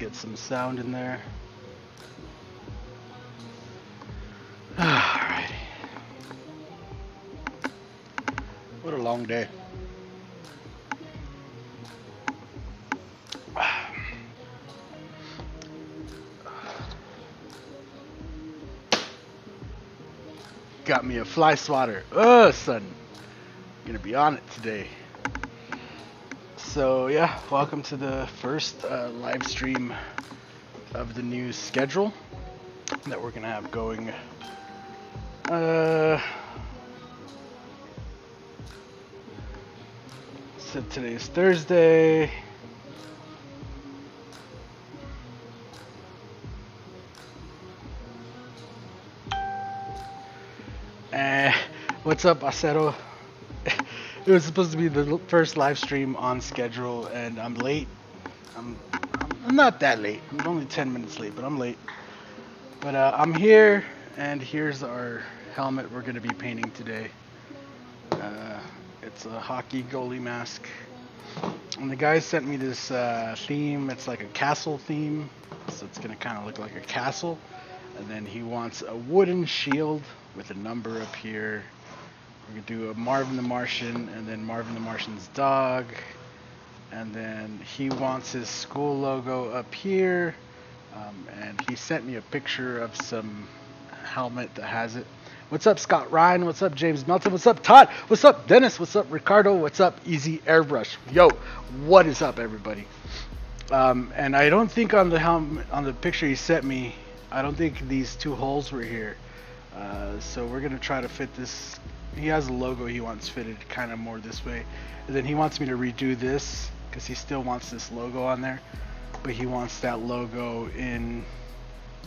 get some sound in there. Alrighty. What a long day. Got me a fly swatter. Oh, son. Gonna be on it today. So yeah, welcome to the first live stream of the new schedule that we're gonna have going. So today's Thursday. What's up, Acero? It was supposed to be the first live stream on schedule, and I'm late. I'm not that late. I'm only 10 minutes late, but I'm late. But I'm here, and here's our helmet we're going to be painting today. It's a hockey goalie mask. And the guy sent me this theme. It's like a castle theme, so it's going to kind of look like a castle. And then he wants a wooden shield with a number up here. We're going to do a Marvin the Martian, and then Marvin the Martian's dog. And then he wants his school logo up here. And he sent me a picture of some helmet that has it. What's up, Scott Ryan? What's up, James Melton? What's up, Todd? What's up, Dennis? What's up, Ricardo? What's up, Easy Airbrush? Yo, what is up, everybody? And I don't think on the helmet, on the picture he sent me, I don't think these two holes were here. So we're going to try to fit this. He has a logo he wants fitted kind of more this way. And then he wants me to redo this because he still wants this logo on there. But he wants that logo in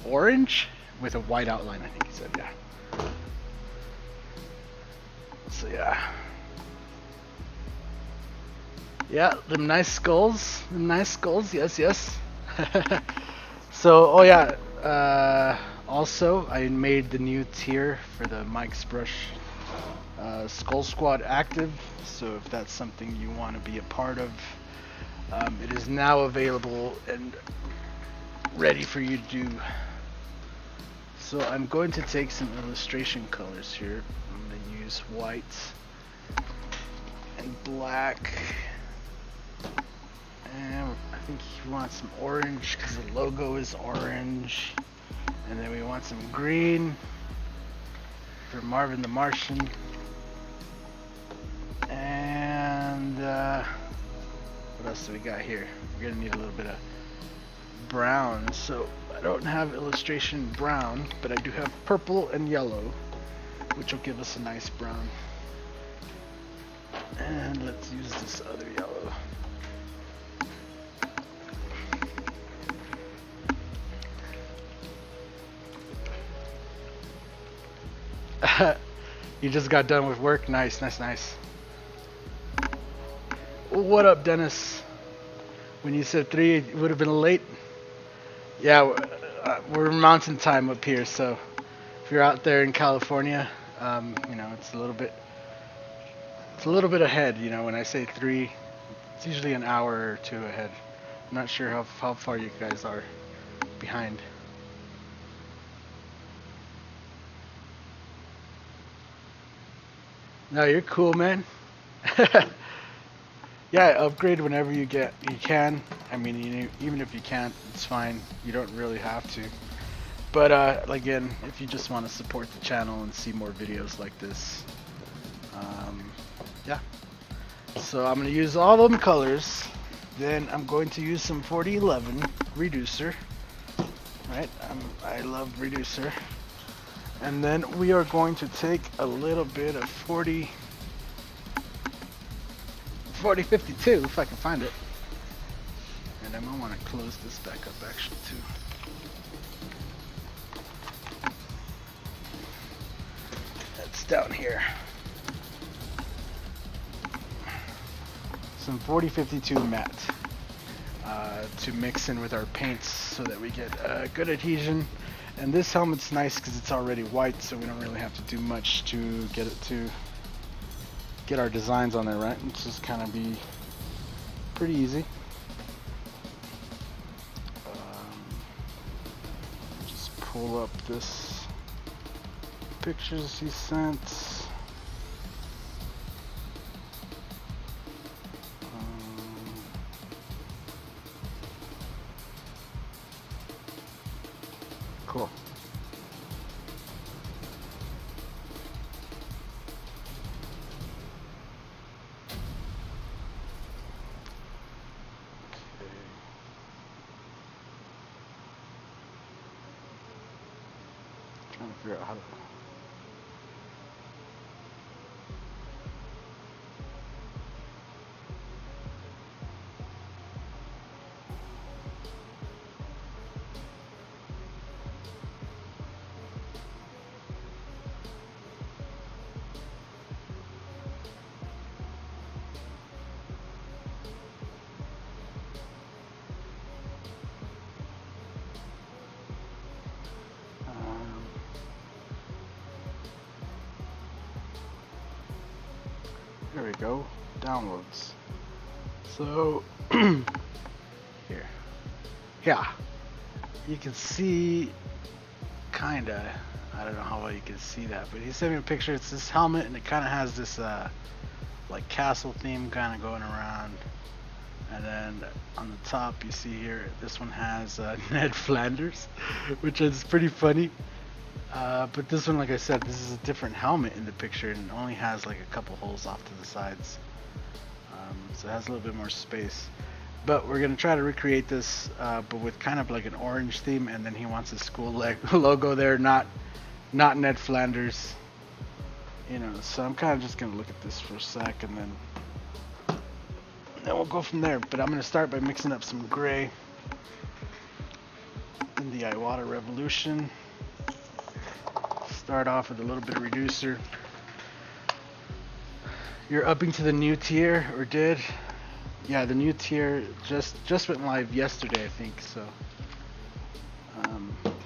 orange with a white outline, I think he said, yeah. So yeah. Yeah, them nice skulls. Them nice skulls, yes, yes. So, oh yeah. Also, I made the new tier for the Mike's Brush Skull Squad active, so if that's something you want to be a part of, it is now available and ready for you to do. So I'm going to take some illustration colors here. I'm going to use white and black, and I think you want some orange because the logo is orange. And then we want some green for Marvin the Martian. And what else do we got here? We're gonna need a little bit of brown. So I don't have illustration brown, but I do have purple and yellow, which will give us a nice brown. And let's use this other yellow. You just got done with work? Nice, nice, nice. What up, Dennis? When you said 3, it would have been late. Yeah, we're mountain time up here, so if you're out there in California, you know, it's a little bit ahead. You know, when I say 3, it's usually an hour or 2 ahead. I'm not sure how far you guys are behind. No, you're cool, man. Yeah, upgrade whenever you can. I mean, even if you can't, it's fine. You don't really have to. But again, if you just want to support the channel and see more videos like this, yeah. So I'm going to use all of them colors. Then I'm going to use some 4011 reducer. Right? I love reducer. And then we are going to take a little bit of 4052 if I can find it. And I might want to close this back up actually too. That's down here. Some 4052 matte to mix in with our paints so that we get good adhesion. And this helmet's nice because it's already white, so we don't really have to do much to get it to get our designs on there, right? It's just kind of be pretty easy. pull up this pictures he sent. Cool. Trying to figure out how to. There we go, downloads. So, here. Yeah, you can see, kinda, I don't know how well you can see that, but he sent me a picture. It's this helmet, and it kind of has this, like castle theme kind of going around. And then on the top, you see here, this one has Ned Flanders, which is pretty funny. But this one, like I said, this is a different helmet in the picture, and it only has like a couple holes off to the sides. So it has a little bit more space. But we're gonna try to recreate this, but with kind of like an orange theme, and then he wants a school logo there, not Ned Flanders. You know, so I'm kind of just gonna look at this for a sec, and then we'll go from there. But I'm gonna start by mixing up some gray in the Iwata Revolution. Start off with a little bit of reducer. You're upping to the new tier, or did? Yeah, the new tier just went live yesterday, I think. So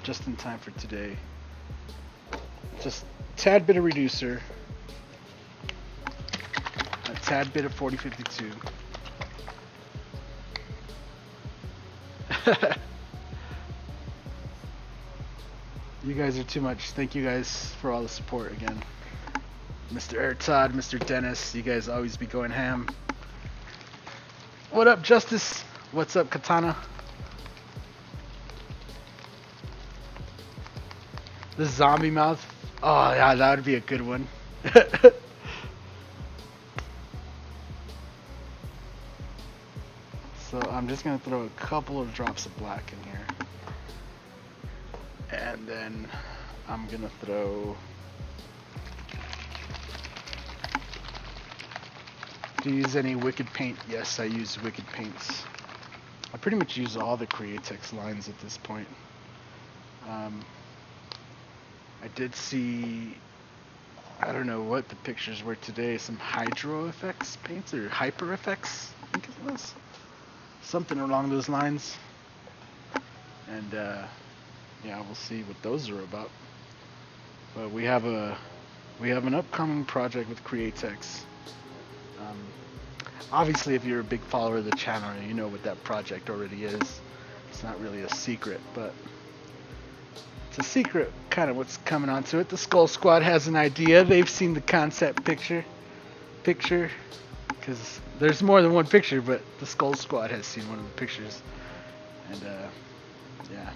just in time for today. Just a tad bit of reducer, a tad bit of 4052. You guys are too much. Thank you guys for all the support again. Mr. Ertod, Mr. Dennis, you guys always be going ham. What up, Justice? What's up, Katana? The zombie mouth. Oh yeah, that would be a good one. So I'm just gonna throw a couple of drops of black in here. And then I'm gonna throw. Do you use any Wicked Paint? Yes, I use Wicked Paints. I pretty much use all the Createx lines at this point. I did see, I don't know what the pictures were today, some Hydro Effects paints, or Hyper Effects, I think it was. Something along those lines. And yeah, we'll see what those are about. But we have an upcoming project with Createx. Obviously, if you're a big follower of the channel, you know what that project already is. It's not really a secret, but it's a secret kind of what's coming onto it. The Skull Squad has an idea. They've seen the concept picture, because there's more than one picture, but the Skull Squad has seen one of the pictures, and yeah.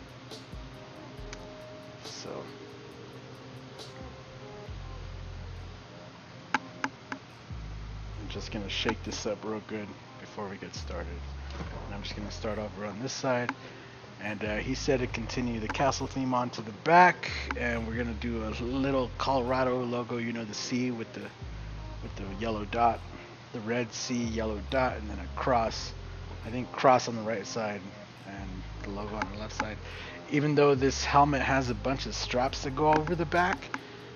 So I'm just gonna shake this up real good before we get started. And I'm just gonna start over on this side. And he said to continue the castle theme onto the back, and we're gonna do a little Colorado logo. You know, the C with the yellow dot, the red C, yellow dot, and then a cross. I think cross on the right side and the logo on the left side. Even though this helmet has a bunch of straps that go over the back,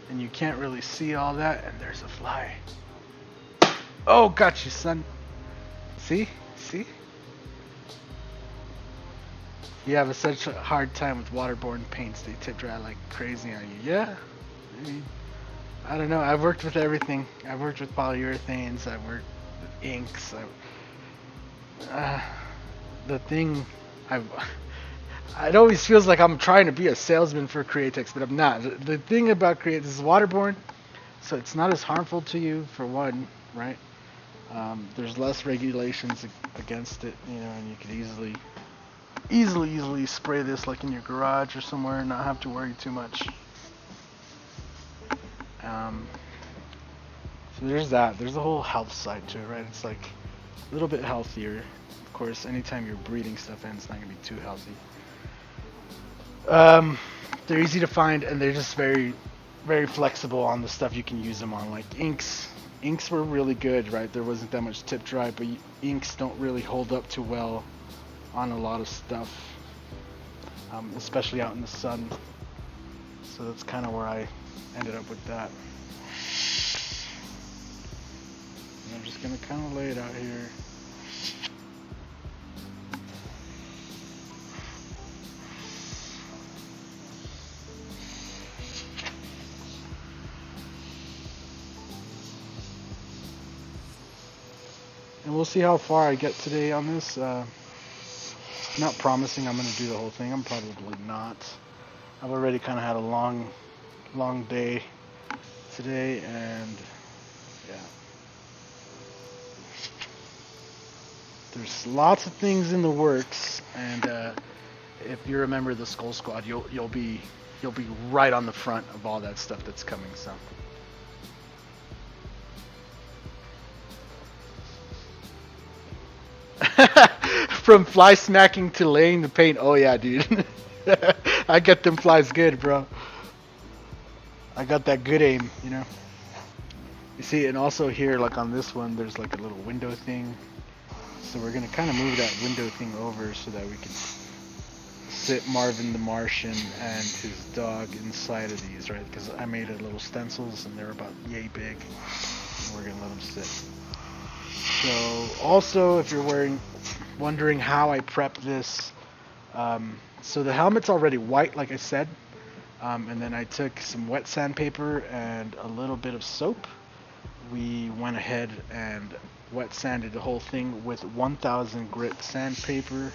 and you can't really see all that. And there's a fly. Oh, got you, son. See? You have such a hard time with waterborne paints. They tip dry like crazy on you. Yeah. I mean, I don't know. I've worked with everything. I've worked with polyurethanes. I've worked with inks. It always feels like I'm trying to be a salesman for Createx, but I'm not. The thing about Createx is waterborne, so it's not as harmful to you for one, right? There's less regulations against it, you know, and you could easily spray this like in your garage or somewhere and not have to worry too much. So there's that. There's the whole health side to it, right? It's like a little bit healthier. Of course, anytime you're breeding stuff in, it's not gonna be too healthy. They're easy to find, and they're just very flexible on the stuff you can use them on. Like inks were really good, right? There wasn't that much tip dry, but inks don't really hold up too well on a lot of stuff, especially out in the sun. So that's kind of where I ended up with that. And I'm just gonna kind of lay it out here. And we'll see how far I get today on this. Not promising I'm going to do the whole thing. I'm probably not. I've already kind of had a long day today, and yeah. There's lots of things in the works, and if you're a member of the Skull Squad, you'll be right on the front of all that stuff that's coming. So. From fly smacking to laying the paint. Oh yeah, dude. I get them flies good, bro. I got that good aim, you know. You see, and also here, like on this one, there's like a little window thing. So we're gonna kind of move that window thing over so that we can sit Marvin the Martian and his dog inside of these, right? Because I made it little stencils and they're about yay big. And we're gonna let them sit. So also, if you're wondering how I prep this, so the helmet's already white, like I said, and then I took some wet sandpaper and a little bit of soap. We went ahead and wet sanded the whole thing with 1000 grit sandpaper,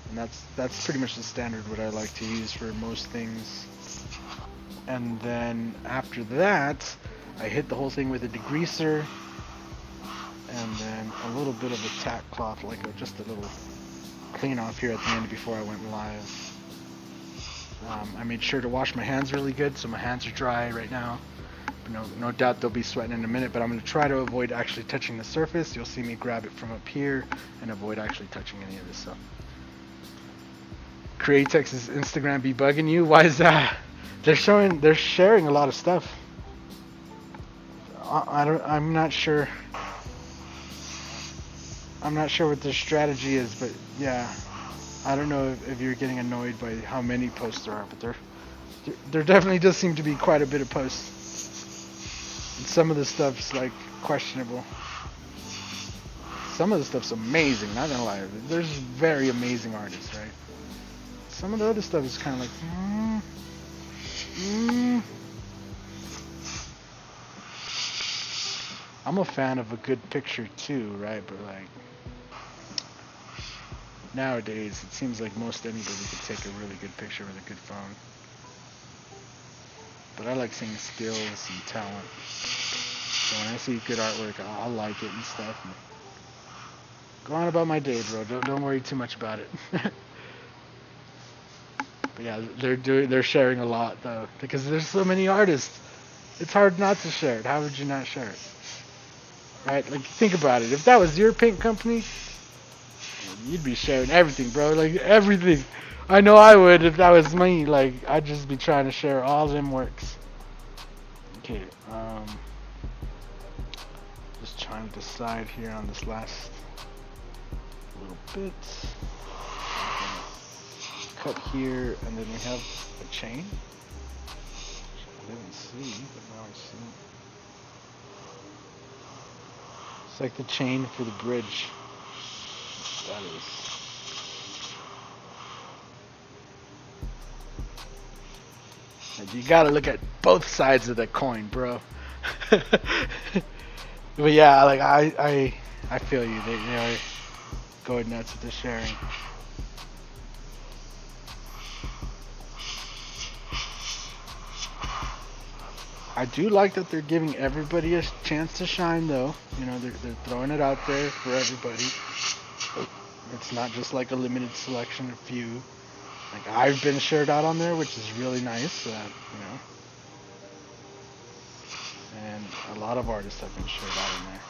and that's pretty much the standard what I like to use for most things. And then after that, I hit the whole thing with a degreaser, and then a little bit of a tack cloth, like just a little clean off here at the end before I went live. I made sure to wash my hands really good, so my hands are dry right now. No doubt they'll be sweating in a minute, but I'm going to try to avoid actually touching the surface. You'll see me grab it from up here and avoid actually touching any of this stuff. Createx's Instagram be bugging you? Why is that? They're sharing a lot of stuff. I'm not sure. I'm not sure what their strategy is, but yeah, I don't know if you're getting annoyed by how many posts there are, but there definitely does seem to be quite a bit of posts. And some of the stuff's like questionable. Some of the stuff's amazing, not gonna lie. There's very amazing artists, right? Some of the other stuff is kind of like, I'm a fan of a good picture too, right? But like nowadays, it seems like most anybody could take a really good picture with a good phone. But I like seeing skills and talent. So when I see good artwork, I'll like it and stuff. And go on about my day, bro. Don't worry too much about it. But yeah, they're sharing a lot though, because there's so many artists. It's hard not to share it. How would you not share it? Right? Like, think about it. If that was your paint company, you'd be sharing everything, bro. Like, everything. I know I would if that was me. Like, I'd just be trying to share all them works. Okay, just trying to decide here on this last little bit. Cut here, and then we have a chain. I didn't see, but now I see. It's like the chain for the bridge. That is. And you gotta look at both sides of the coin, bro. But yeah, like I feel you. going nuts with the sharing. I do like that they're giving everybody a chance to shine, though. You know, they're throwing it out there for everybody. It's not just like a limited selection of few. Like, I've been shared out on there, which is really nice. You know, and a lot of artists have been shared out in there.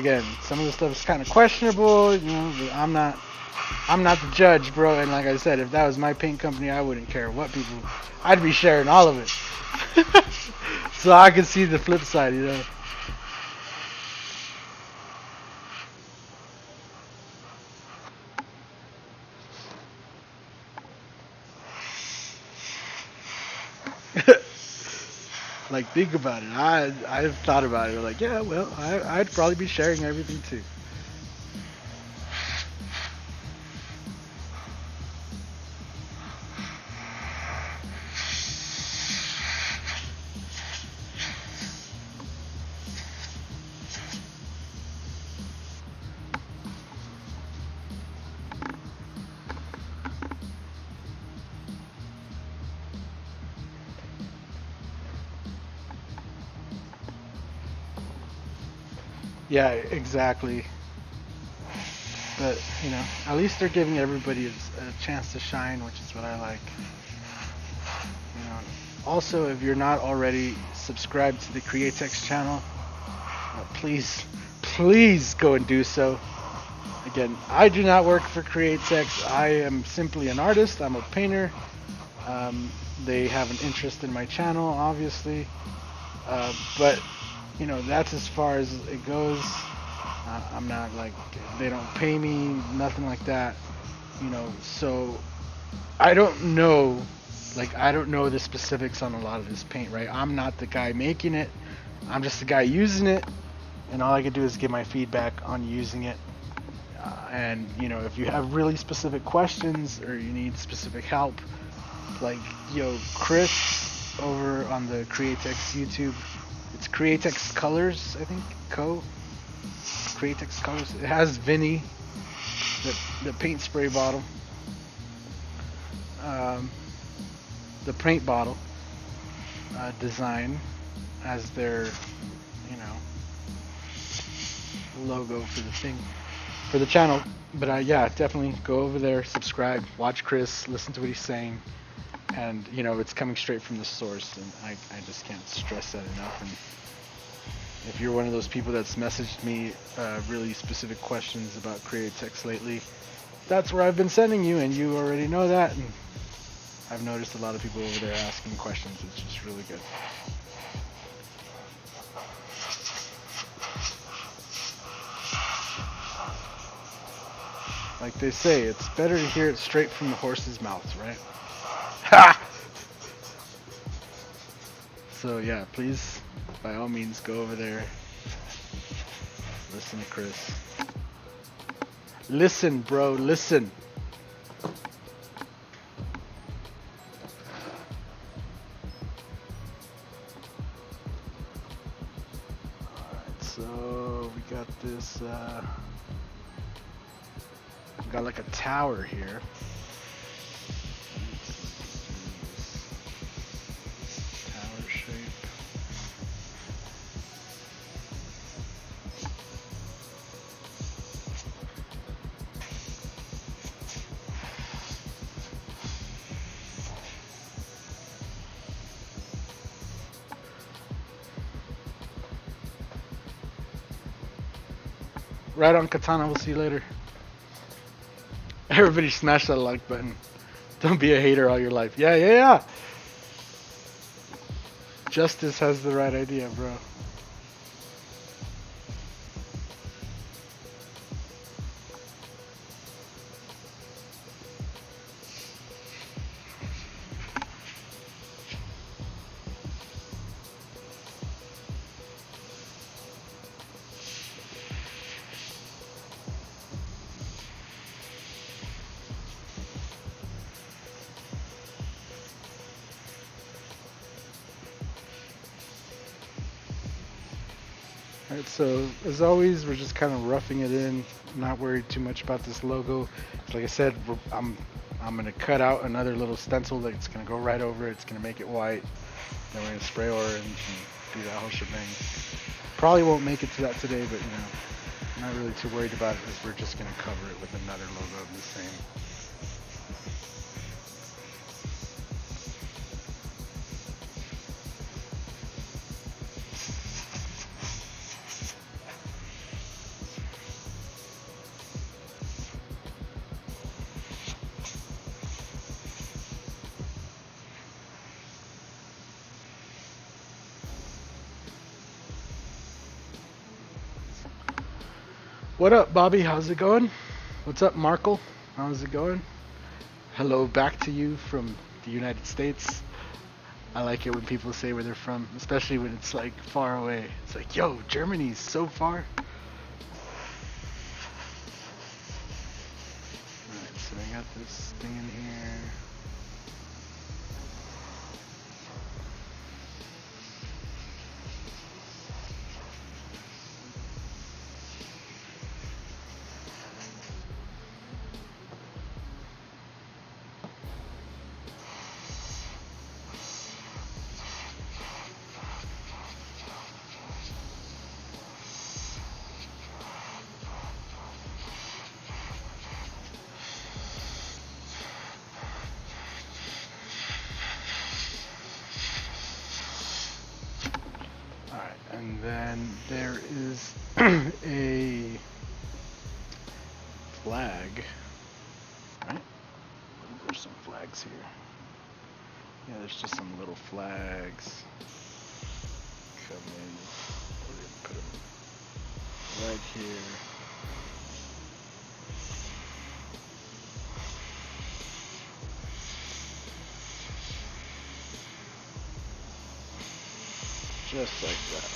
Again, some of the stuff is kind of questionable. You know, but I'm not the judge, bro. And like I said, if that was my paint company, I wouldn't care what people. I'd be sharing all of it. So I can see the flip side, you know. Like, think about it. I've thought about it. Like, yeah, well, I'd probably be sharing everything too. Yeah, exactly. But, you know, at least they're giving everybody a chance to shine, which is what I like. You know, also, if you're not already subscribed to the Createx channel, please go and do so. Again, I do not work for Createx. I am simply an artist. I'm a painter. They have an interest in my channel, obviously. But you know, that's as far as it goes. I'm not like, they don't pay me, nothing like that. You know, so I don't know, I don't know the specifics on a lot of this paint, right? I'm not the guy making it. I'm just the guy using it, and all I can do is give my feedback on using it. And you know, if you have really specific questions or you need specific help, like, yo, Chris over on the Createx YouTube, it's Createx Colors, I think, Createx Colors. It has Vinny, the paint spray bottle, the paint bottle design as their, you know, logo for the thing, for the channel. But yeah, definitely go over there, subscribe, watch Chris, listen to what he's saying, and you know, it's coming straight from the source, and I just can't stress that enough. And if you're one of those people that's messaged me really specific questions about Createx lately, that's where I've been sending you, and you already know that. And I've noticed a lot of people over there asking questions. It's just really good. Like they say, it's better to hear it straight from the horse's mouth, right? Ha! So yeah, please, by all means, go over there. Listen to Chris. Listen, bro, listen. Alright, so we got this, we got like a tower here. Tower shape. Right on, Katana. We'll see you later. Everybody smash that like button. Don't be a hater all your life. Yeah. Justice has the right idea, bro. Alright, so as always, we're just kind of roughing it in, not worried too much about this logo. Like I said, I'm gonna cut out another little stencil that's gonna go right over it. It's gonna make it white. Then we're gonna spray orange and do that whole shebang. Probably won't make it to that today, but you know, I'm not really too worried about it because we're just gonna cover it with another logo of the same. What up, Bobby? How's it going? What's up, Markle? How's it going? Hello back to you from the United States. I like it when people say where they're from, especially when it's like far away. It's like, yo, Germany's so far. Alright, so I got this thing in here. And then there is a flag, right? There's some flags here. Yeah, there's just some little flags. Come in. We're gonna put them right here. Just like that.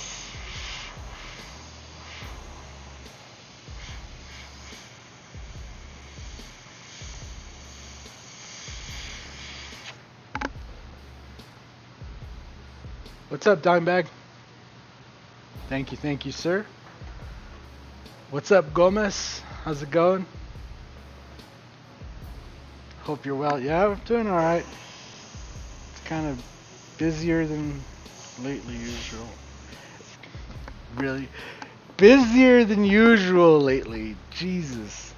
What's up, Dimebag? Thank you, sir. What's up, Gomez? How's it going? Hope you're well. Yeah, I'm doing alright. It's kind of busier than lately usual. Really? Busier than usual lately. Jesus.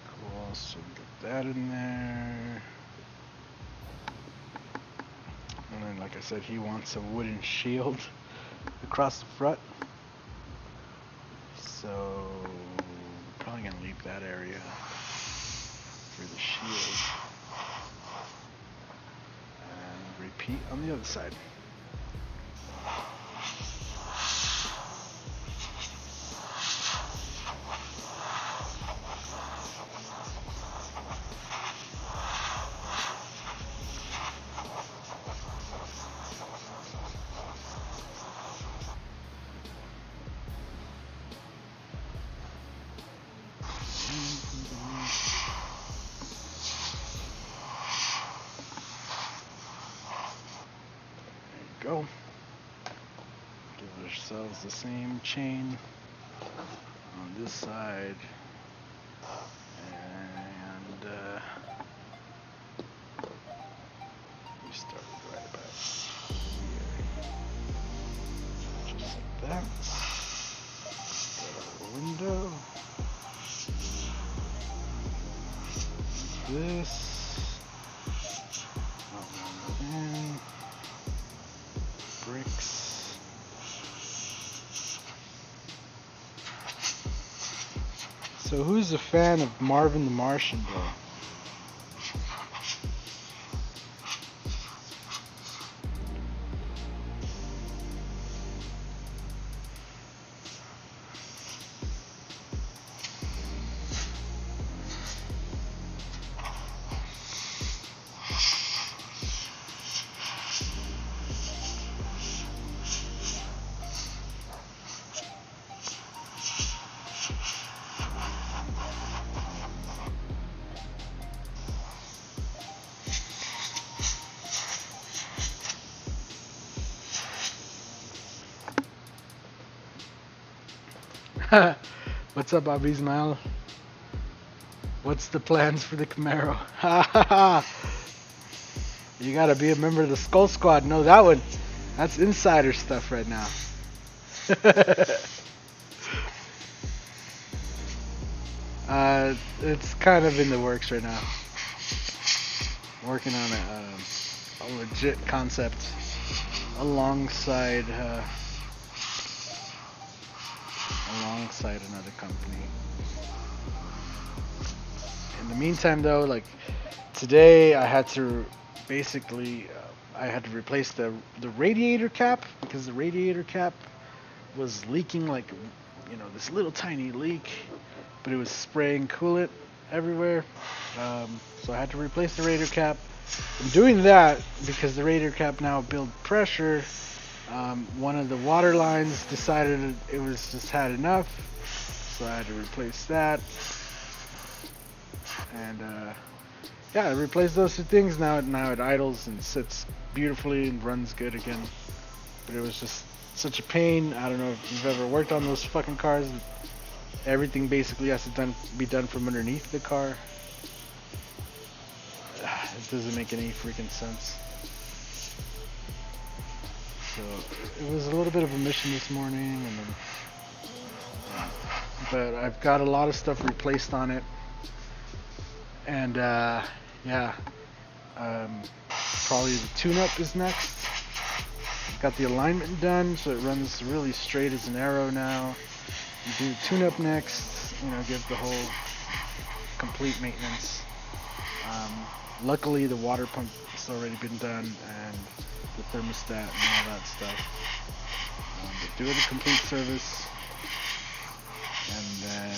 Cool, so get that in there. And then, like I said, he wants a wooden shield across the front. So, probably gonna leave that area for the shield. And repeat on the other side. Go. Give ourselves the same chain on this side, and we started right about here, just like that. Got our window. This. In. Bricks. So who's a fan of Marvin the Martian, bro? What's up, Bobby Ismail? What's the plans for the Camaro? You gotta be a member of the Skull Squad. No, that one. That's insider stuff right now. It's kind of in the works right now. Working on a legit concept alongside another company. In the meantime, though, like today, I had to basically I had to replace the radiator cap because the radiator cap was leaking, like, you know, this little tiny leak, but it was spraying coolant everywhere. So I had to replace the radiator cap. I'm doing that because the radiator cap now build pressure. One of the water lines decided it was just had enough, so I had to replace that. And yeah, I replaced those two things. Now it idles and sits beautifully and runs good again. But it was just such a pain. I don't know if you've ever worked on those fucking cars. Everything basically has to be done from underneath the car. It doesn't make any freaking sense. So it was a little bit of a mission this morning, and then, but I've got a lot of stuff replaced on it, and yeah, probably the tune-up is next. Got the alignment done, so it runs really straight as an arrow now. You do tune-up next, you know, give the whole complete maintenance. Luckily, the water pump has already been done, and the thermostat and all that stuff. But do it a complete service, and then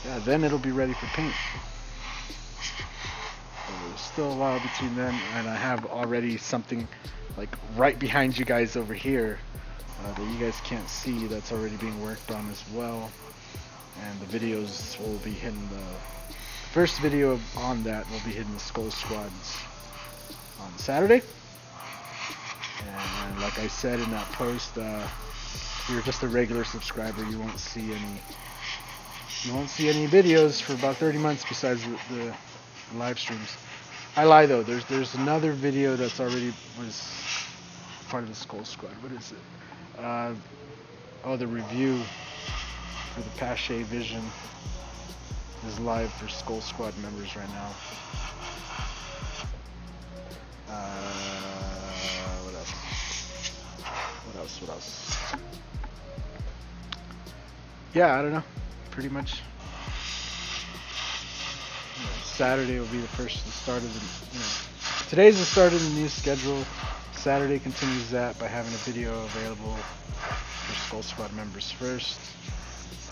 yeah, then it'll be ready for paint. So there's still a while between then, and I have already something like right behind you guys over here that you guys can't see that's already being worked on as well, and the videos will be hitting the first video on that will be hitting the Skull Squads on Saturday. And like I said in that post, if you're just a regular subscriber, you won't see any videos for about 30 months besides the live streams. I lie though. There's another video that's already was part of the Skull Squad. What is it? Oh, the review for the Pache Vision is live for Skull Squad members right now. What else? Yeah, I don't know. Pretty much. Saturday will be the start of the, today's the start of the new schedule. Saturday continues that by having a video available for Skull Squad members first.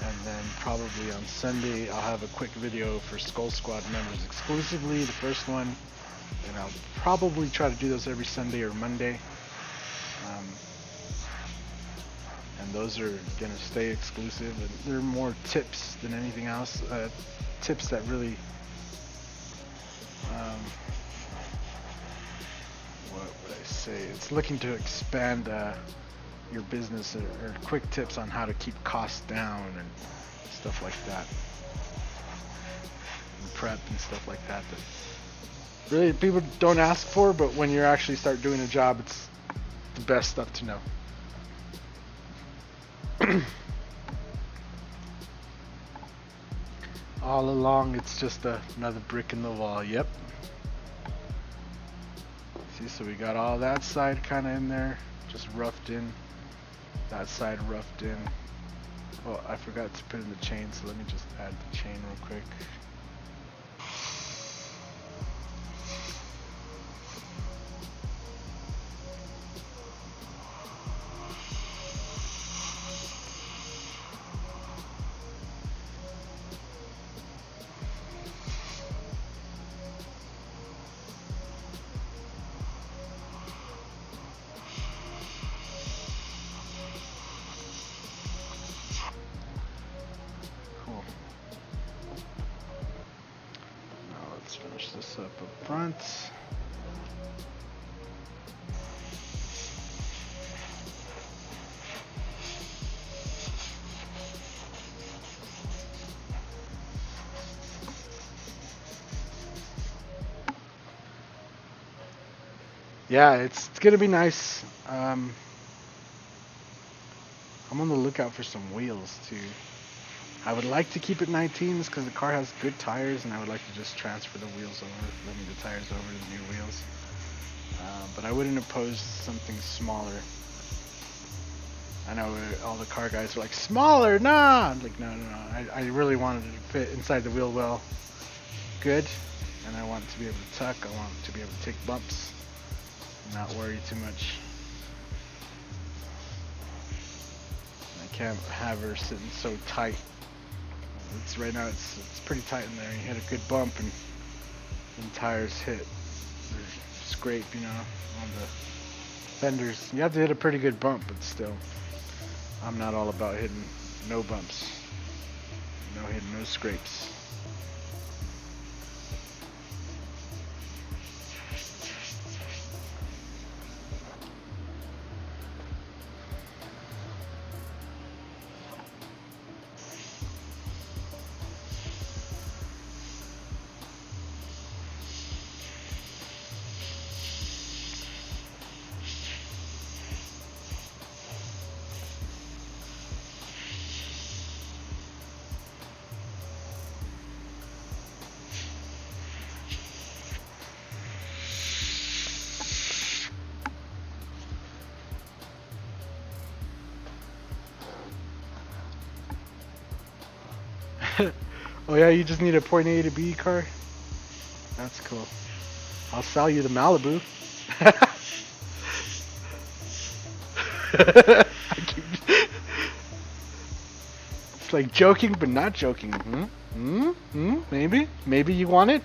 And then probably on Sunday, I'll have a quick video for Skull Squad members exclusively, the first one. And I'll probably try to do those every Sunday or Monday. And those are going to stay exclusive. And they're more tips than anything else. Tips that really... what would I say? It's looking to expand your business, or quick tips on how to keep costs down and stuff like that, and prep and stuff like that really people don't ask for, but when you actually start doing a job, it's the best stuff to know. All along it's just another brick in the wall. Yep. See, so we got all that side kind of in there, just roughed in. That side roughed in. Oh, I forgot to put in the chain, so let me just add the chain real quick. This up front. Yeah, it's gonna be nice. I'm on the lookout for some wheels too. I would like to keep it 19s because the car has good tires, and I would like to just transfer the wheels over, letting the tires over to the new wheels. But I wouldn't oppose something smaller. I know all the car guys are like, smaller, nah! I'm like, no. I really wanted it to fit inside the wheel well good, and I want it to be able to tuck. I want it to be able to take bumps and not worry too much. I can't have her sitting so tight. It's right now it's pretty tight in there. You hit a good bump and tires hit or scrape, you know, on the fenders. You have to hit a pretty good bump, but still, I'm not all about hitting no bumps, no hitting, no scrapes. Oh yeah, you just need a point A to B car? That's cool. I'll sell you the Malibu. It's like joking but not joking. Maybe? Maybe you want it?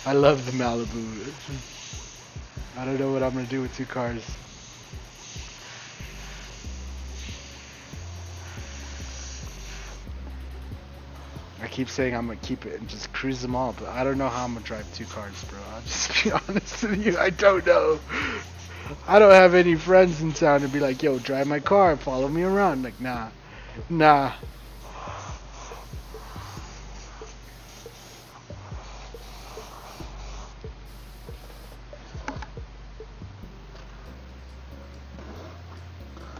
I love the Malibu. I don't know what I'm gonna do with two cars. I keep saying I'm gonna keep it and just cruise them all, but I don't know how I'm gonna drive two cars, bro. I'll just be honest with you. I don't know. I don't have any friends in town to be like, yo, drive my car, follow me around. Like, nah.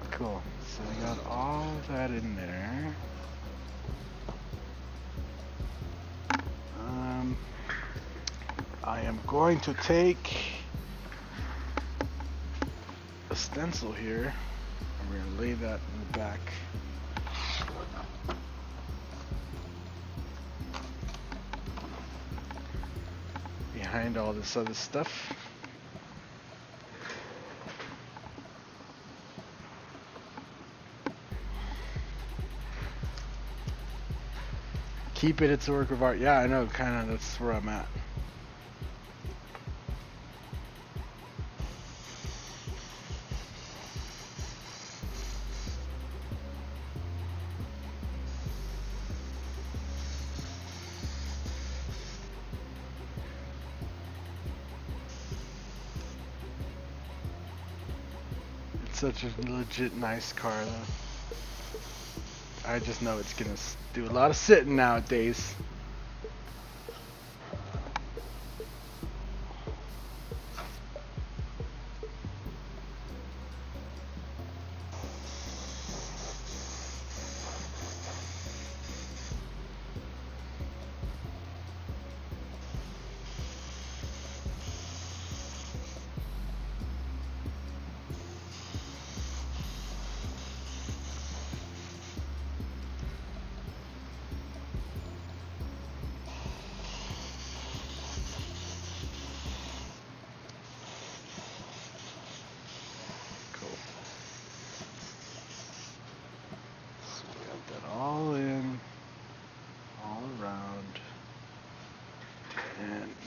Cool. So we got all that in there. I am going to take a stencil here, and we're going to lay that in the back. Behind all this other stuff. Keep it, it's a work of art. Yeah, I know, kind of, that's where I'm at. It's such a legit nice car, though. I just know it's gonna do a lot of sitting nowadays.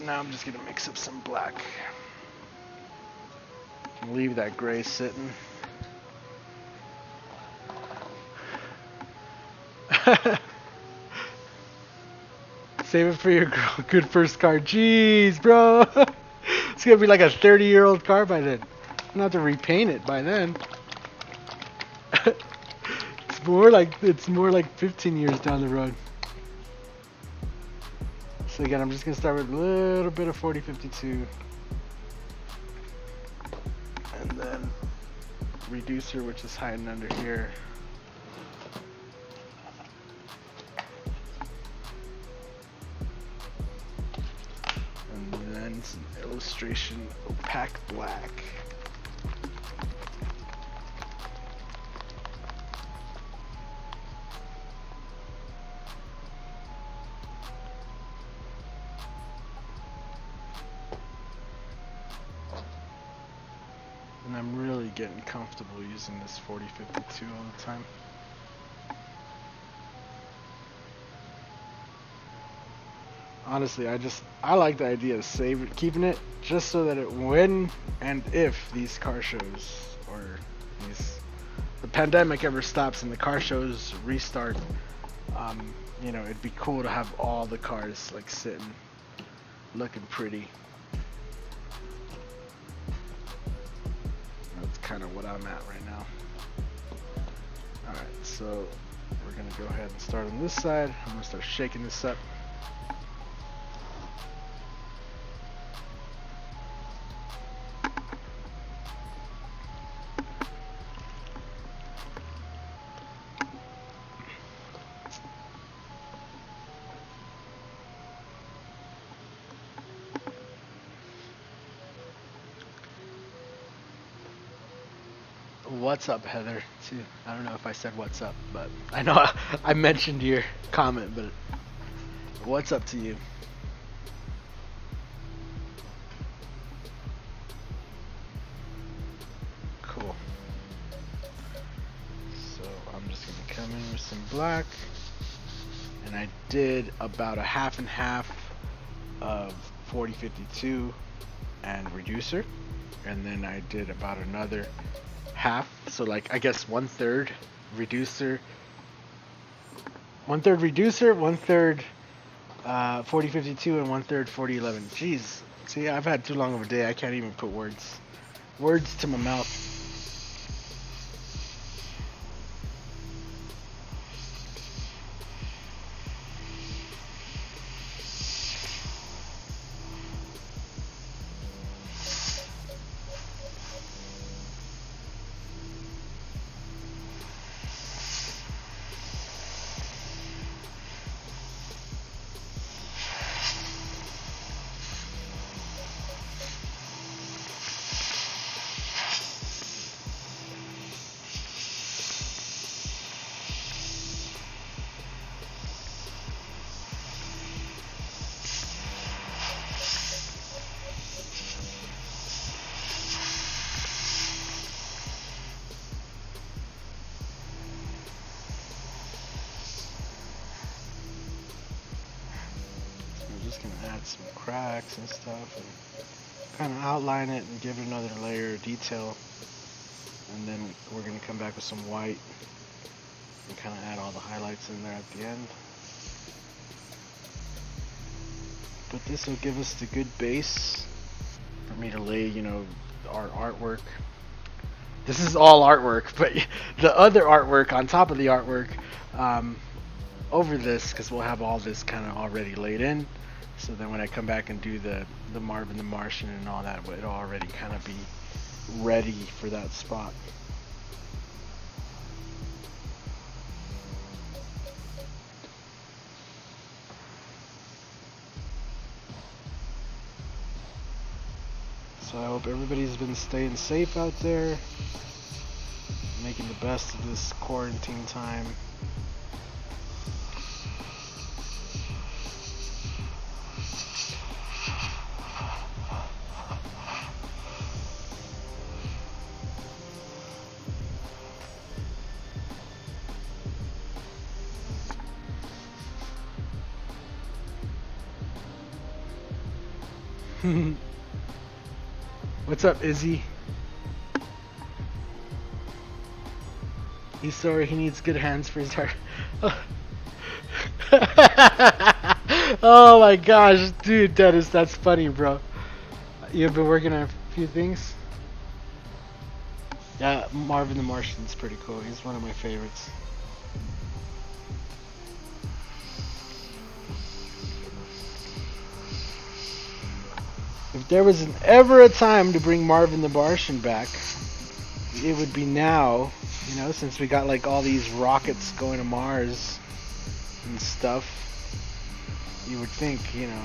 Now I'm just gonna mix up some black. Leave that gray sitting. Save it for your good first car. Jeez, bro. It's gonna be like a 30-year-old car by then. I'm gonna have to repaint it by then. It's more like 15 years down the road. So again, I'm just gonna start with a little bit of 4052, and then reducer, which is hiding under here. And then some illustration opaque black. And I'm really getting comfortable using this 4052 all the time. Honestly, I like the idea of keeping it just so that when and if these car shows or the pandemic ever stops and the car shows restart, you know, it'd be cool to have all the cars like sitting, looking pretty. That's kind of what I'm at right now. Alright, so we're gonna go ahead and start on this side. I'm gonna start shaking this up. What's up, Heather? Too. I don't know if I said what's up, but I know I mentioned your comment, but what's up to you? Cool. So I'm just gonna come in with some black, and I did about a half and half of 4052 and reducer, and then I did about another half, so like I guess 1/3 reducer, 1/3 4052, and 1/3 4011. Jeez, see, I've had too long of a day. I can't even put words to my mouth. Just gonna add some cracks and stuff and kind of outline it and give it another layer of detail, and then we're gonna come back with some white and kind of add all the highlights in there at the end. But this will give us the good base for me to lay, you know, our artwork. This is all artwork, but the other artwork on top of the artwork over this, because we'll have all this kind of already laid in. So then when I come back and do the Marvin the Martian and all that, it'll already kind of be ready for that spot. So I hope everybody's been staying safe out there, making the best of this quarantine time. What's up, Izzy? He's sorry, he needs good hands for his heart. Oh my gosh, dude, Dennis, that's funny, bro. You've been working on a few things? Yeah, Marvin the Martian's pretty cool. He's one of my favorites. If there was ever a time to bring Marvin the Martian back, it would be now, you know, since we got like all these rockets going to Mars and stuff. You would think, you know,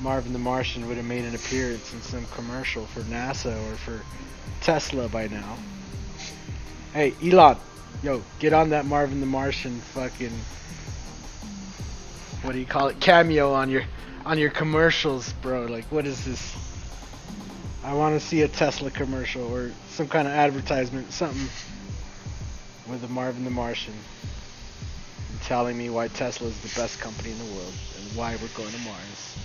Marvin the Martian would have made an appearance in some commercial for NASA or for Tesla by now. Hey, Elon, yo, get on that Marvin the Martian fucking, what do you call it, cameo on your commercials, bro. Like, what is this? I want to see a Tesla commercial or some kind of advertisement, something with a Marvin the Martian and telling me why Tesla is the best company in the world and why we're going to Mars.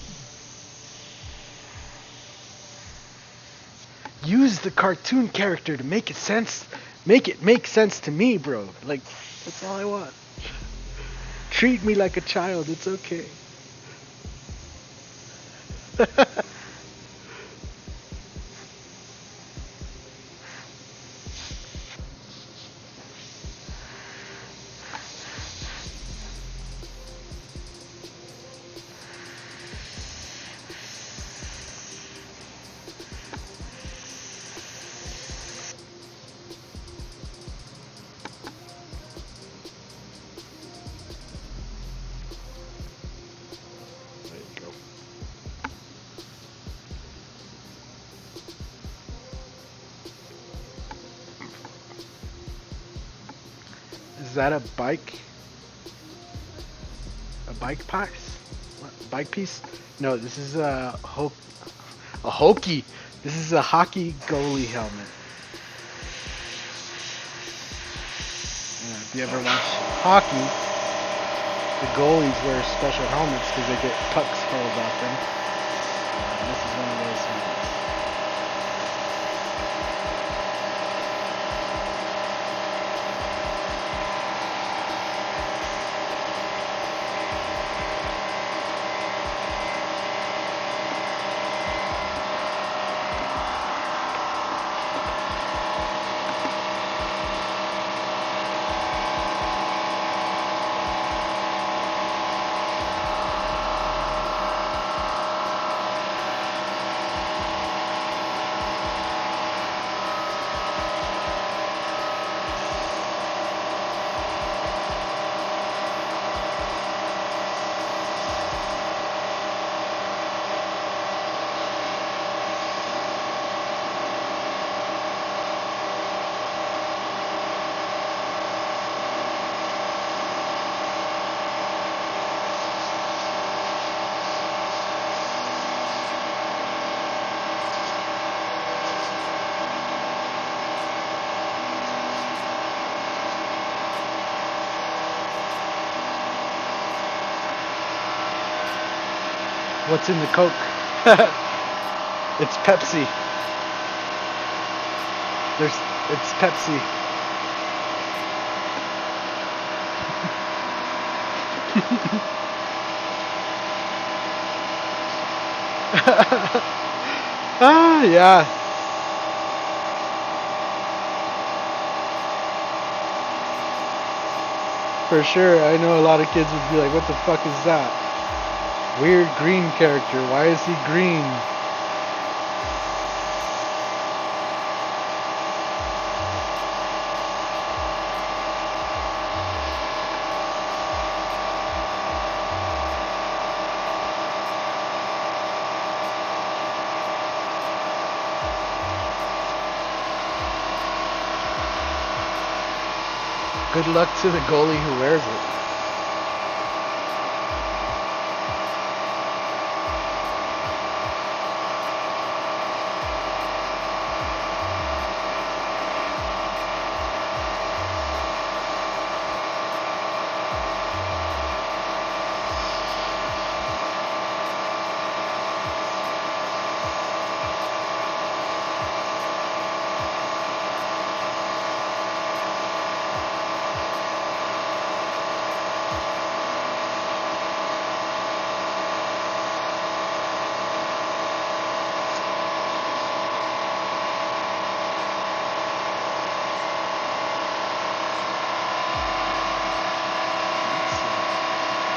Use the cartoon character to make it make sense to me, bro. Like, that's all I want. Treat me like a child, it's okay. Is that a bike? A bike piece? What? Bike piece? No, this is a hokey. This is a hockey goalie helmet. Yeah, if you ever watch hockey, the goalies wear special helmets because they get pucks hurled at them. This is one of those helmets. What's in the Coke? It's Pepsi. It's Pepsi. Ah, yeah. For sure, I know a lot of kids would be like, what the fuck is that? Weird green character, why is he green? Good luck to the goalie who wears it.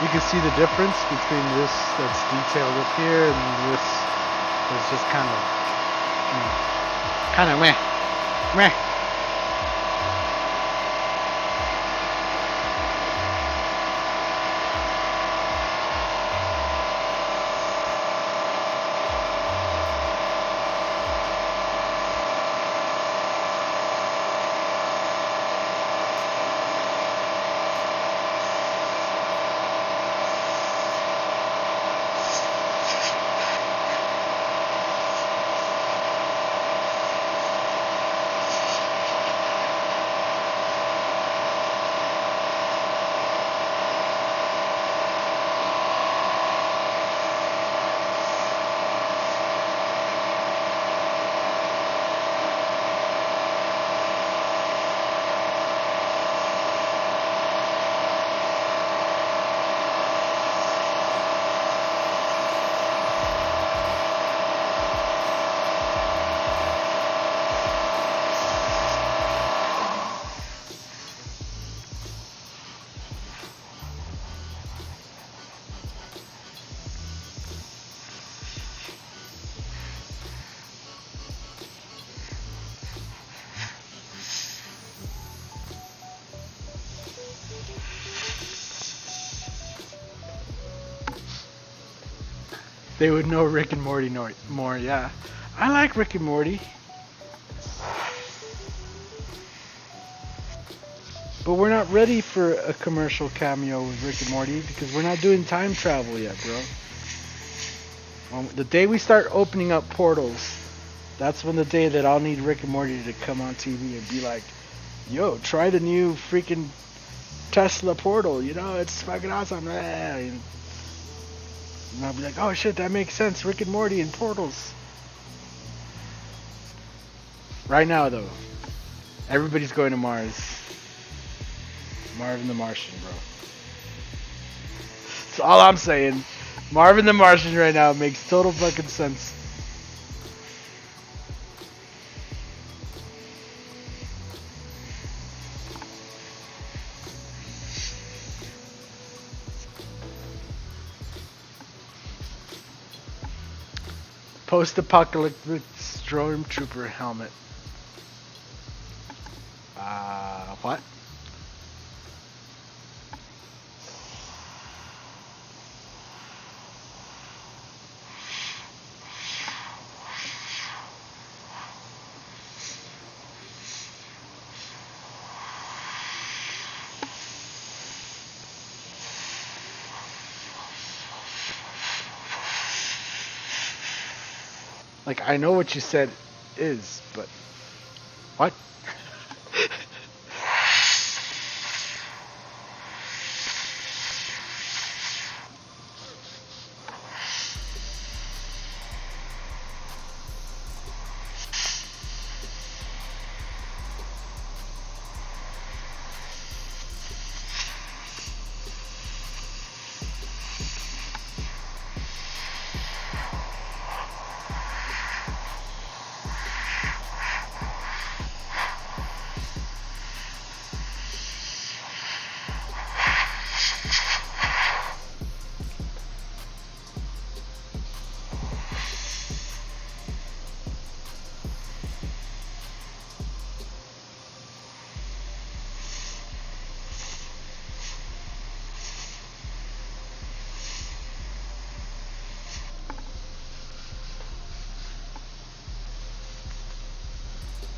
You can see the difference between this that's detailed up here and this that's just kind of meh. They would know Rick and Morty more, yeah. I like Rick and Morty. But we're not ready for a commercial cameo with Rick and Morty because we're not doing time travel yet, bro. The day we start opening up portals, that's when the day that I'll need Rick and Morty to come on TV and be like, yo, try the new freaking Tesla portal, you know, it's fucking awesome. And I'll be like, oh shit, that makes sense, Rick and Morty and portals. Right now, though, everybody's going to Mars. Marvin the Martian, bro. That's all I'm saying. Marvin the Martian right now makes total fucking sense. Post-apocalyptic stormtrooper helmet. What? Like, I know what you said is, but what?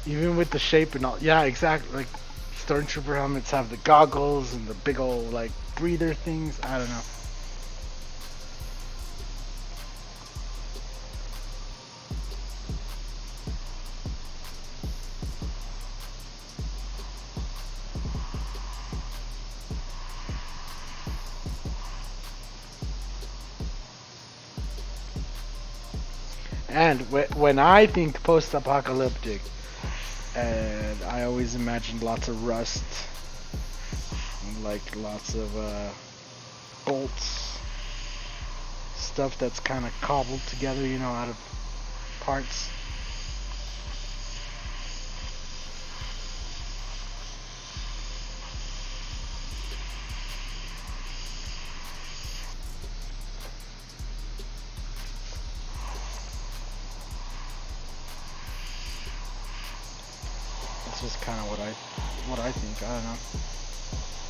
Even with the shape and all, yeah, exactly. Like stormtrooper helmets have the goggles and the big old like breather things. I don't know. And when I think post-apocalyptic, and I always imagined lots of rust, and like lots of bolts, stuff that's kind of cobbled together, you know, out of parts. just kind of what I think. I don't know.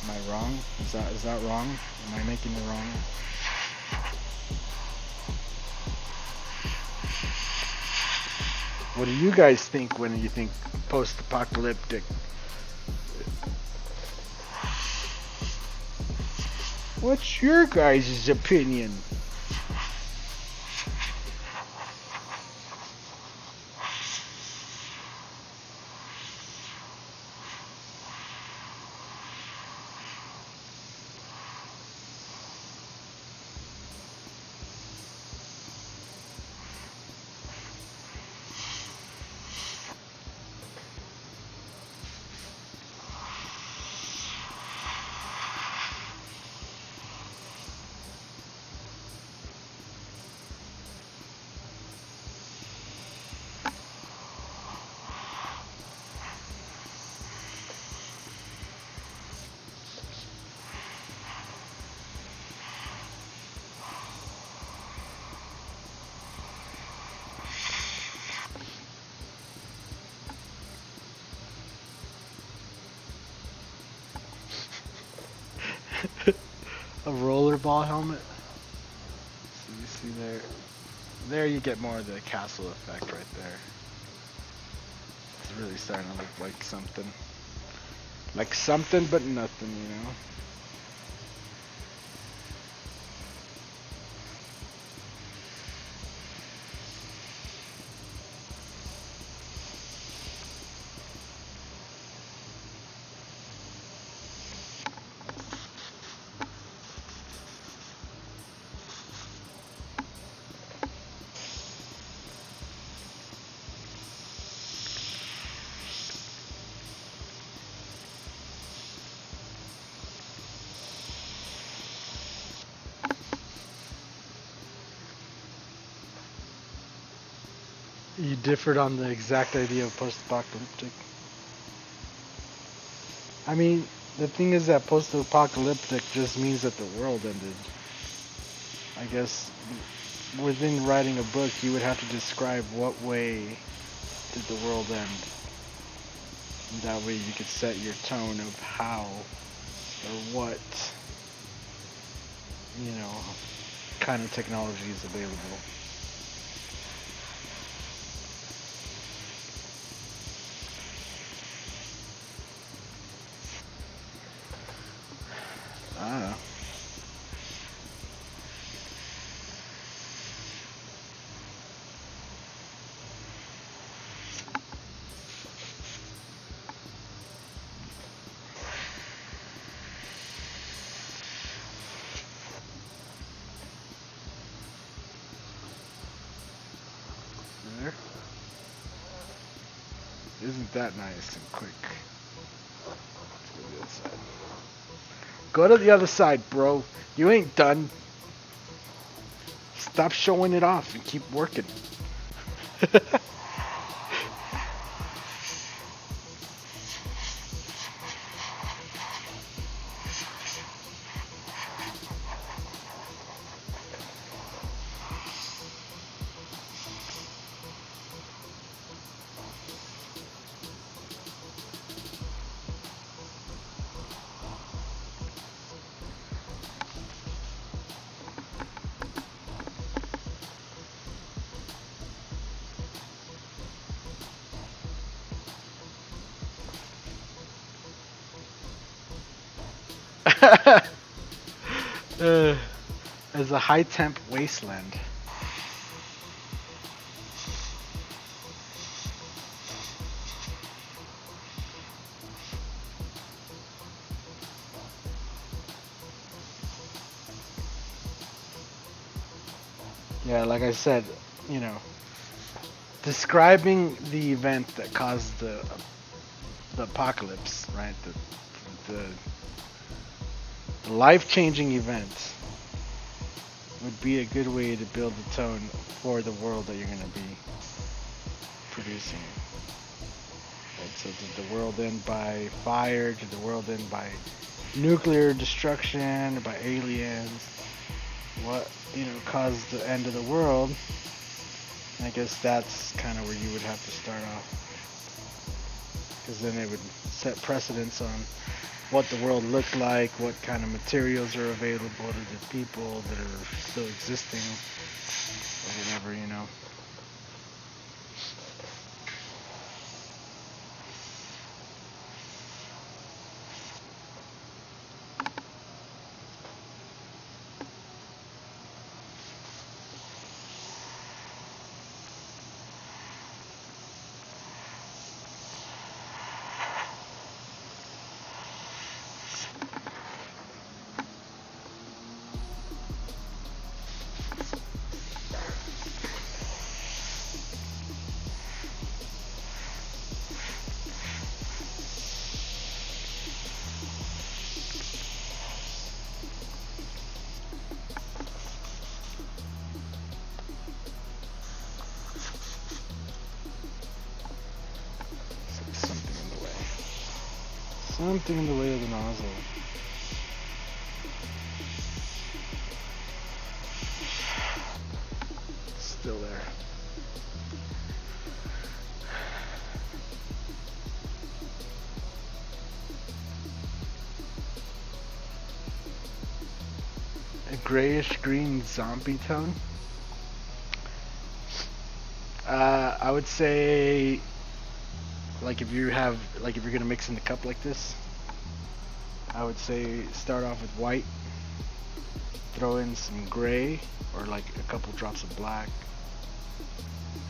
Am I wrong? Is that wrong? Am I making it wrong? What do you guys think when you think post-apocalyptic? What's your guys' opinion? A rollerball helmet. So you see there. There you get more of the castle effect right there. It's really starting to look like something. Like something but nothing, you know? You differed on the exact idea of post-apocalyptic. I mean, the thing is that post-apocalyptic just means that the world ended. I guess within writing a book, you would have to describe what way did the world end. And that way you could set your tone of how or what, you know, kind of technology is available. I don't know. There. Isn't that nice and quick? Let's go to the other side. Go to the other side, bro. You ain't done. Stop showing it off and keep working. As a high temp wasteland. Yeah, like I said, you know, describing the event that caused the apocalypse, right? The life-changing event would be a good way to build the tone for the world that you're going to be producing. Right, so did the world end by fire? Did the world end by nuclear destruction? Or by aliens? What, you know, caused the end of the world? I guess that's kind of where you would have to start off. because then it would set precedence on what the world looked like, what kind of materials are available to the people that are still existing, or whatever, you know. Something in the way of the nozzle. Still there. A grayish green zombie tone. I would say, like if you're gonna mix in the cup like this, I would say start off with white, throw in some gray or like a couple drops of black,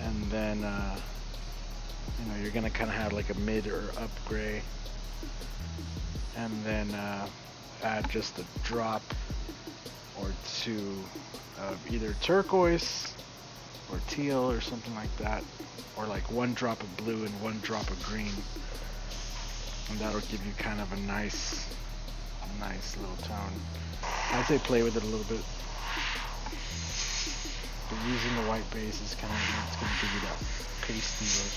and then you know, you're gonna kind of have like a mid or up gray, and then add just a drop or two of either turquoise or teal or something like that, or like one drop of blue and one drop of green, and that'll give you kind of a nice little tone. I'd say play with it a little bit, but using the white base is kind of, it's going to give you that pasty look.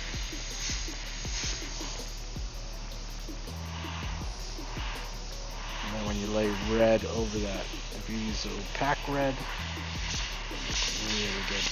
And then when you lay red over that, if you use opaque red, it's really good.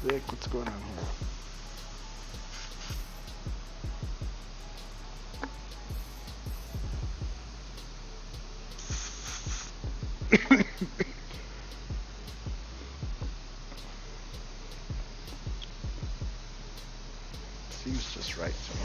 Thick. What's going on here? Seems just right to me.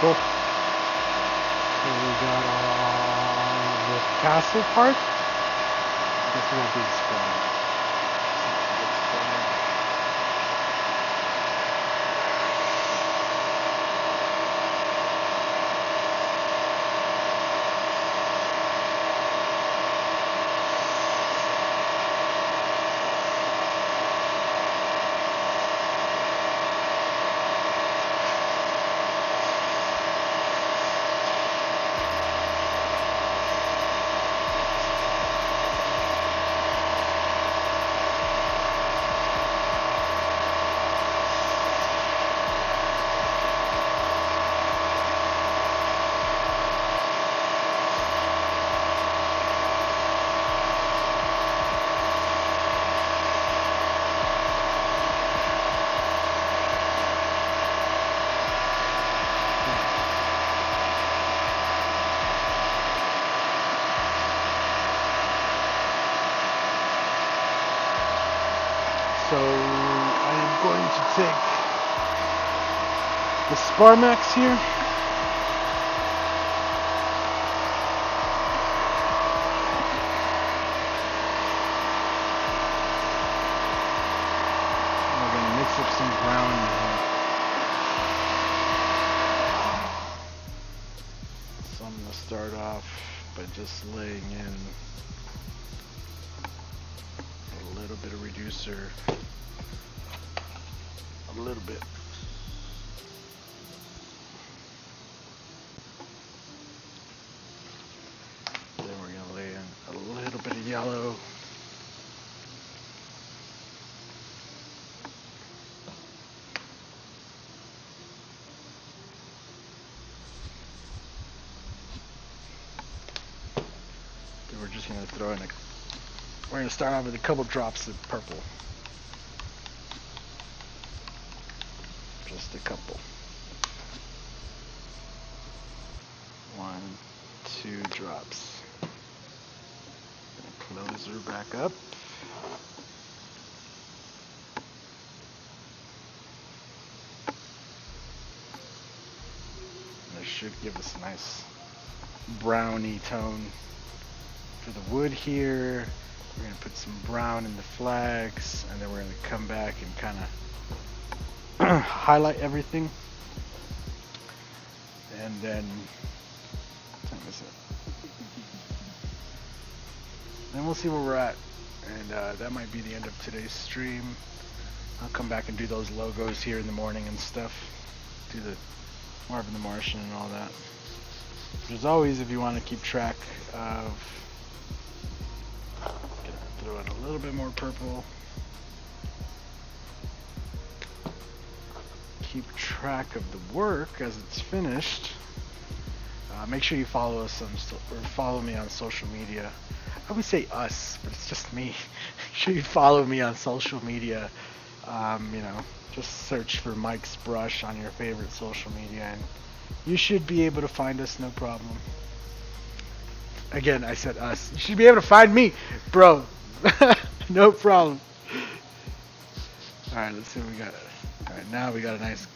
Cool. So we got all the castle part. I guess we won't do this flag. So I am going to take the Sparmax here. And we're going to mix up some brown here. So I'm going to start off by just laying in a little bit of reducer. A little bit. Then we're going to lay in a little bit of yellow. Then we're just going to throw in we're going to start off with a couple drops of purple. Just a couple. 1, 2 drops. Gonna close her back up. This should give us a nice browny tone for the wood here. We're going to put some brown in the flags, and then we're going to come back and kind of highlight everything, and then we'll see where we're at, and that might be the end of today's stream. I'll come back and do those logos here in the morning and stuff, do the Marvin the Martian and all that. But as always, if you want to keep track of, throw in a little bit more purple. Keep track of the work as it's finished. Make sure you follow us on follow me on social media. I would say us, but it's just me. Make sure you follow me on social media. You know, just search for Mike's Brush on your favorite social media, and you should be able to find us, no problem. Again, I said us. You should be able to find me, bro. No problem. All right, let's see what we got. All right, now we got a nice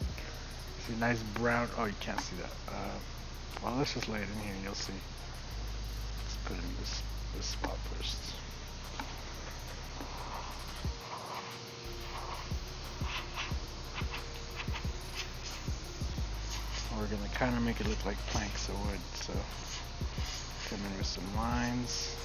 brown. Oh, you can't see that. Well, let's just lay it in here and you'll see. Let's put it in this spot first. We're gonna kind of make it look like planks of wood, so come in with some lines.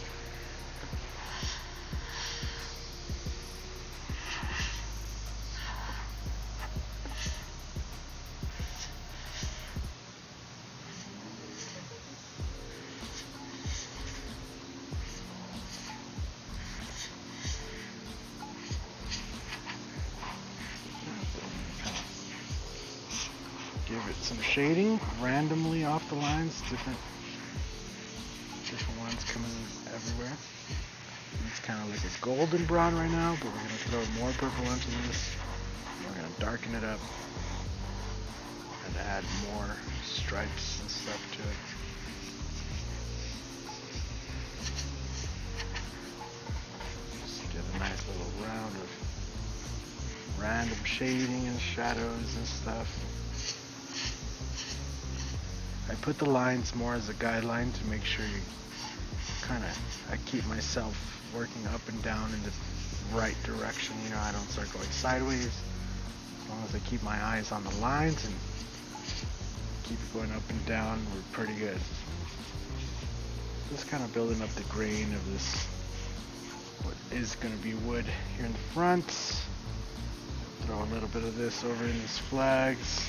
Give it some shading randomly off the lines, different ones coming everywhere. It's kind of like a golden brown right now, but we're going to throw more purple into this. We're going to darken it up and add more stripes and stuff to it. Just get a nice little round of random shading and shadows and stuff. put the lines more as a guideline to make sure you I keep myself working up and down in the right direction. You know, I don't start going sideways. As long as I keep my eyes on the lines and keep it going up and down, we're pretty good. Just kind of building up the grain of this, what is going to be wood here in the front. Throw a little bit of this over in these flags.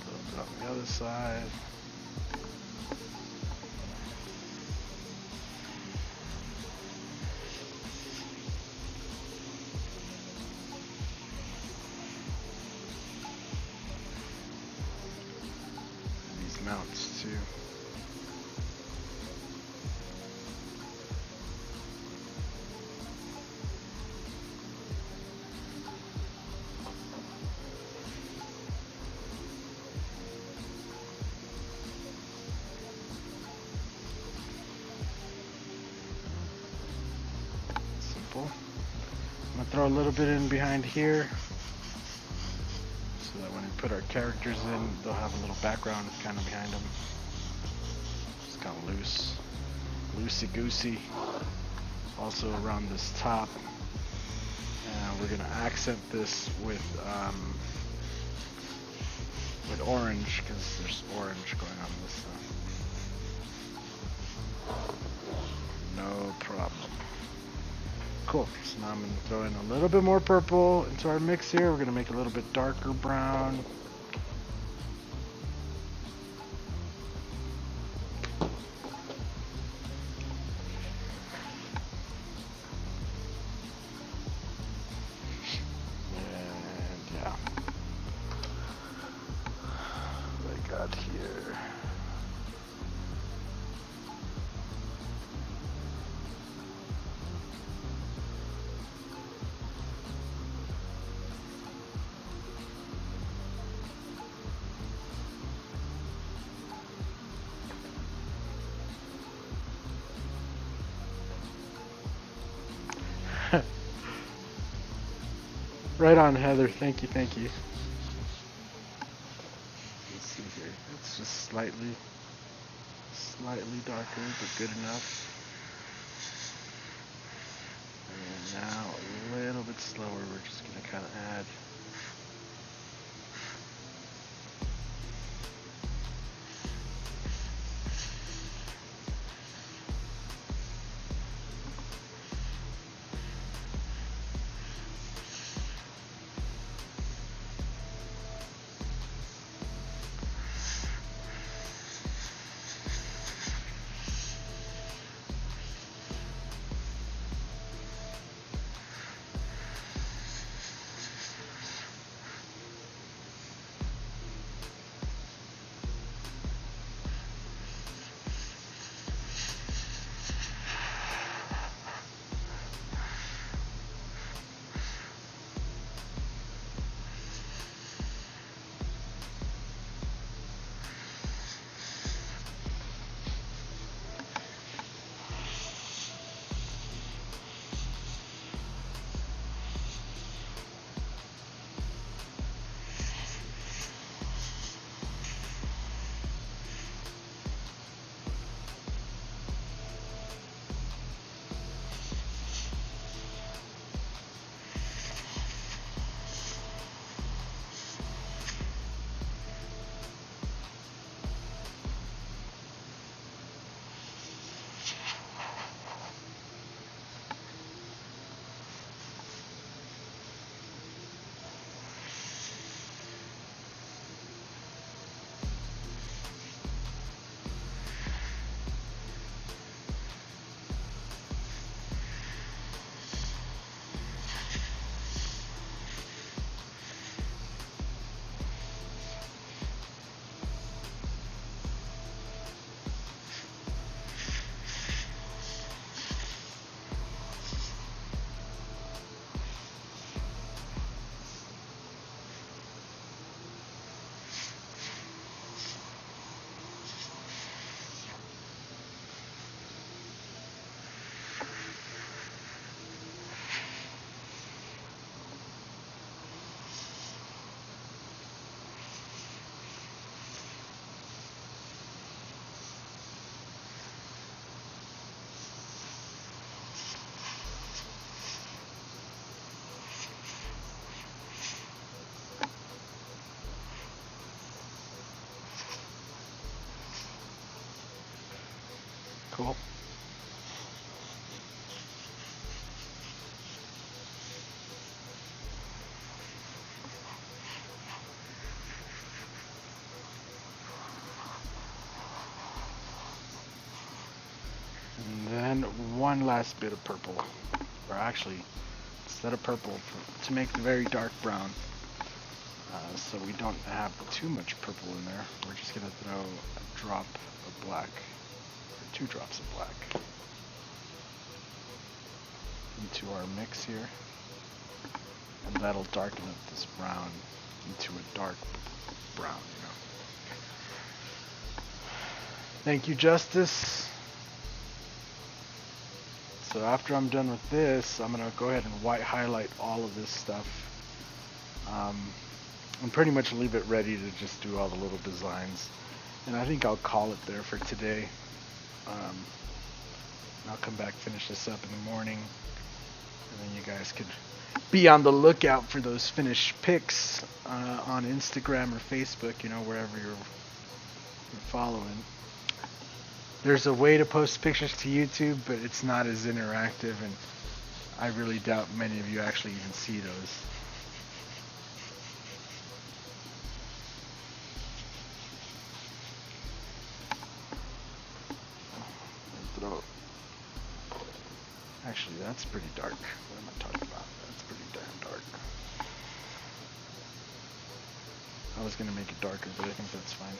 A little bit on the other side. Mounts too. Simple. I'm gonna throw a little bit in behind here, so that when we put our characters in, they'll have a little background kind of behind them. Just kind of loosey-goosey. Also around this top. And we're gonna accent this with orange, because there's orange going on this side. No problem. Cool. So now I'm going to throw in a little bit more purple into our mix here. We're going to make it a little bit darker brown. And yeah. What I got here. Right on, Heather. Thank you, thank you. Let's see here. It's just slightly darker, but good enough. And now a little bit slower. We're just going to kind of add. one last bit of purple, or actually, instead of purple, to make the very dark brown. So we don't have too much purple in there. We're just gonna throw a drop of black, or 2 drops of black, into our mix here, and that'll darken up this brown into a dark brown, you know. Thank you, Justice. So after I'm done with this, I'm gonna go ahead and white highlight all of this stuff, and pretty much leave it ready to just do all the little designs. And I think I'll call it there for today. I'll come back, finish this up in the morning, and then you guys could be on the lookout for those finished pics on Instagram or Facebook, you know, wherever you're following. There's a way to post pictures to YouTube, but it's not as interactive, and I really doubt many of you actually even see those. Actually, that's pretty dark. What am I talking about? That's pretty damn dark. I was going to make it darker, but I think that's fine.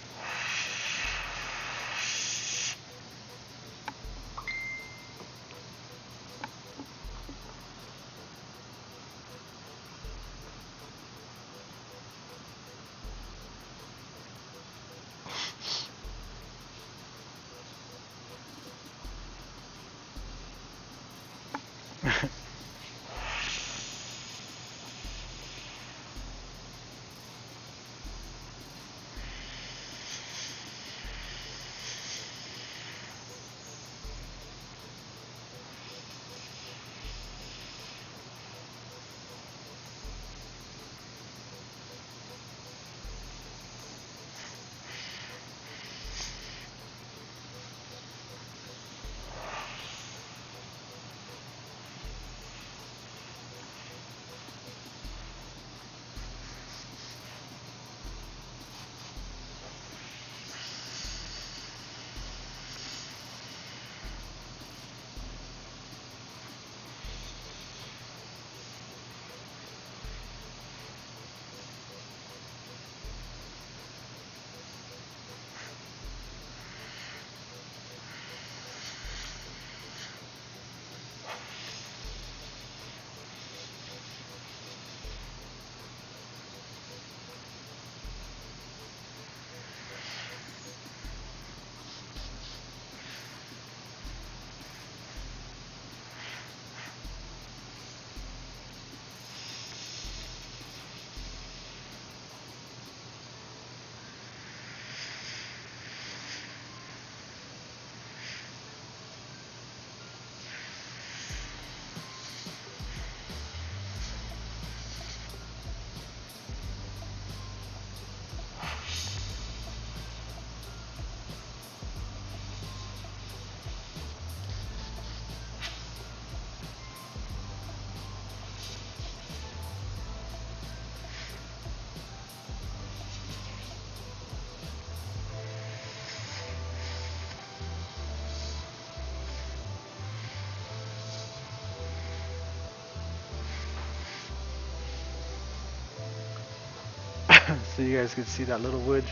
So you guys can see that little wood,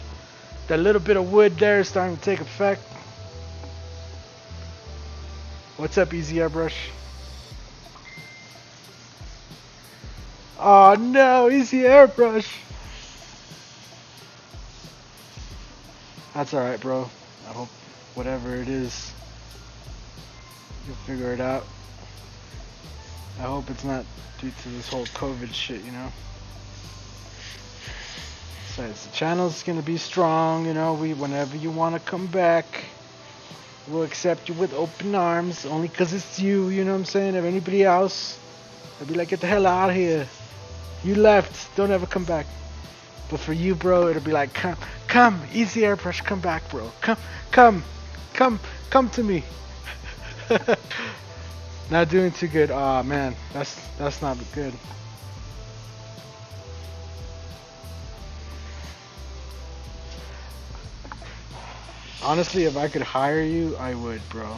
that little bit of wood there is starting to take effect. What's up, Easy Airbrush? Oh no, Easy Airbrush. That's alright, bro. I hope whatever it is, you'll figure it out. I hope it's not due to this whole COVID shit, you know. Besides, the channel's gonna be strong, you know. Whenever you wanna come back, we'll accept you with open arms. Only 'cause it's you, you know what I'm saying? If anybody else, I'd be like, get the hell out of here. You left, don't ever come back. But for you, bro, it'll be like, come, Easy Airbrush, come back, bro. Come to me. Not doing too good. Aw, man, that's not good. Honestly, if I could hire you, I would, bro.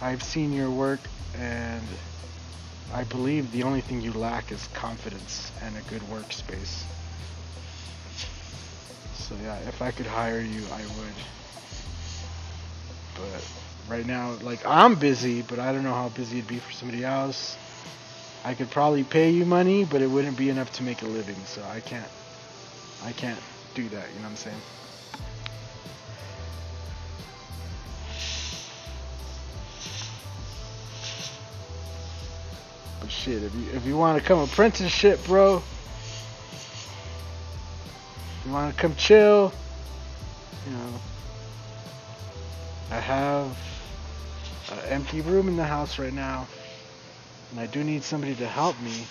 I've seen your work, and I believe the only thing you lack is confidence and a good workspace. So yeah, if I could hire you, I would. But right now, like, I'm busy, but I don't know how busy it'd be for somebody else. I could probably pay you money, but it wouldn't be enough to make a living, so I can't do that, you know what I'm saying? But shit, if you want to come apprenticeship, bro, if you want to come chill, you know, I have an empty room in the house right now, and I do need somebody to help me,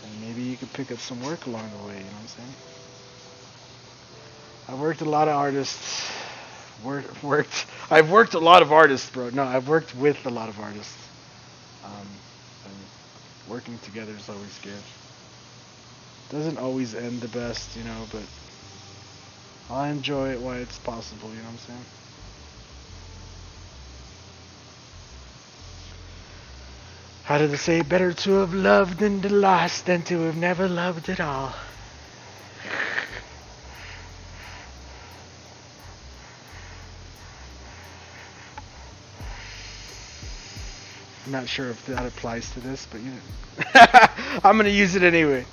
and maybe you could pick up some work along the way, you know what I'm saying? I've worked a lot of artists, I've worked a lot of artists, bro. No, I've worked with a lot of artists. And working together is always good. Doesn't always end the best, you know, but I enjoy it while it's possible, you know what I'm saying? How did they say? Better to have loved and to lost than to have never loved at all. I'm not sure if that applies to this, but you know. I'm gonna use it anyway.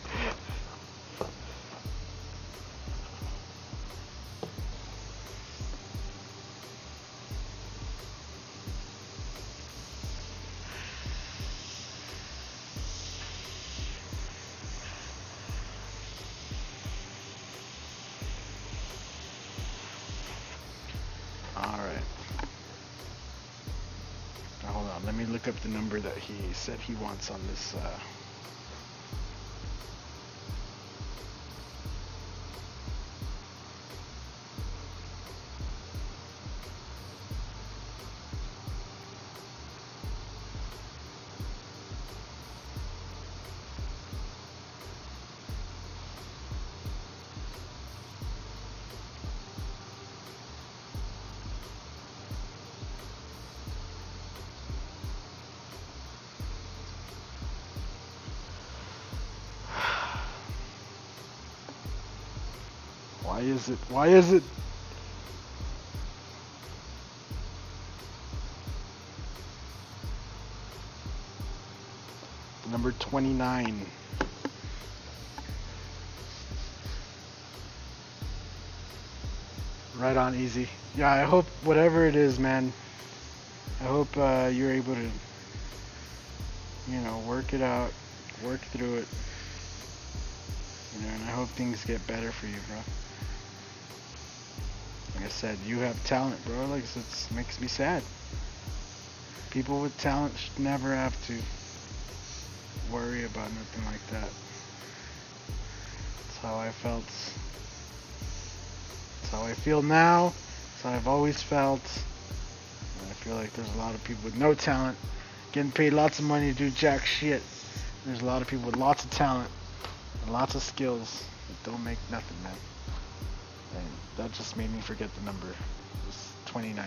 Alright. Now hold on, let me look up the number that he said he wants on this. Why is it? Number 29. Right on, easy. Yeah, I hope whatever it is, man, I hope you're able to, you know, work it out, work through it, you know, and I hope things get better for you, bro. Like I said, you have talent, bro. Like, it makes me sad. People with talent should never have to worry about nothing like that. That's how I felt. That's how I feel now. That's how I've always felt. And I feel like there's a lot of people with no talent getting paid lots of money to do jack shit. There's a lot of people with lots of talent and lots of skills that don't make nothing, man. And that just made me forget the number. It was 29.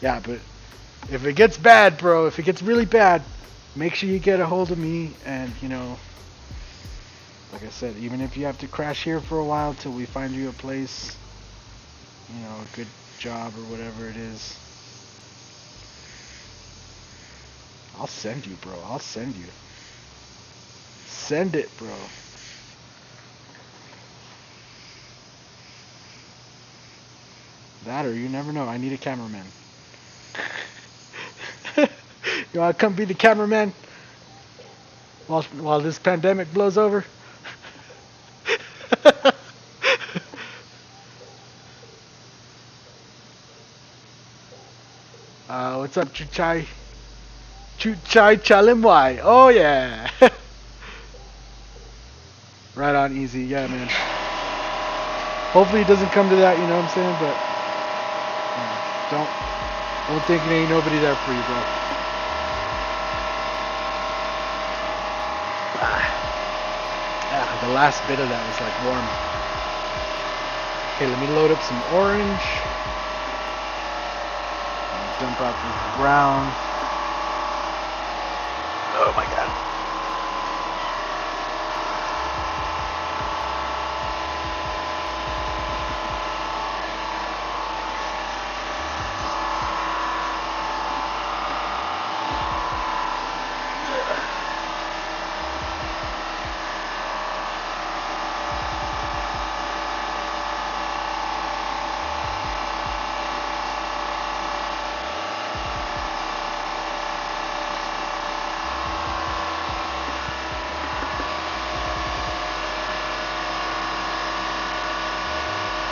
Yeah, but if it gets bad, bro, if it gets really bad, make sure you get a hold of me, and, you know, like I said, even if you have to crash here for a while till we find you a place, you know, a good job or whatever it is, I'll send you, bro. I'll send you. Send it, bro. That or you never know. I need a cameraman. You want to come be the cameraman while this pandemic blows over? What's up, Chuchai? Chuchai Chalimwai. Oh, yeah. Right on, easy. Yeah, man. Hopefully it doesn't come to that, you know what I'm saying? But don't think there ain't nobody there for you, bro. The last bit of that was like warm. Okay, let me load up some orange. Dump out this brown. Oh my god.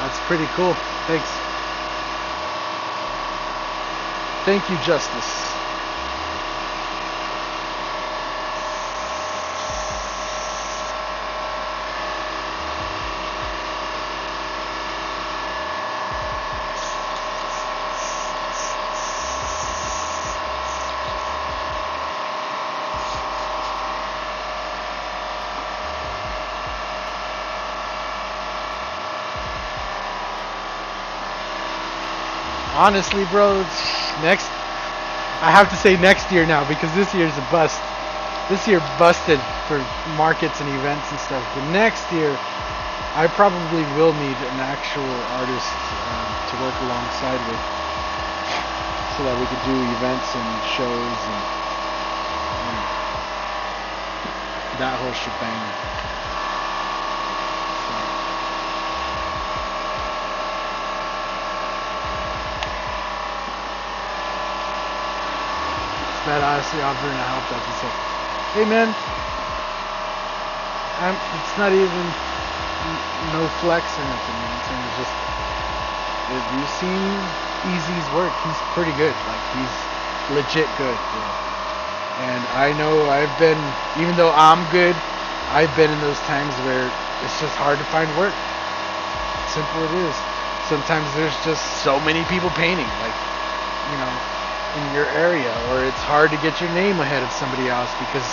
That's pretty cool. Thanks. Thank you, Justice. Honestly, bro, I have to say next year now, because this year's a bust. This year busted for markets and events and stuff. But next year, I probably will need an actual artist to work alongside with, so that we could do events and shows and that whole shebang. That honestly offering to help, that just like, hey man, it's not even no flex or nothing, you know what I'm saying? It's just, if you've seen Easy's work, he's pretty good. Like, he's legit good, bro. And I know I've been, even though I'm good, I've been in those times where it's just hard to find work. Simple it is. Sometimes there's just so many people painting, like, you know, in your area, or it's hard to get your name ahead of somebody else, because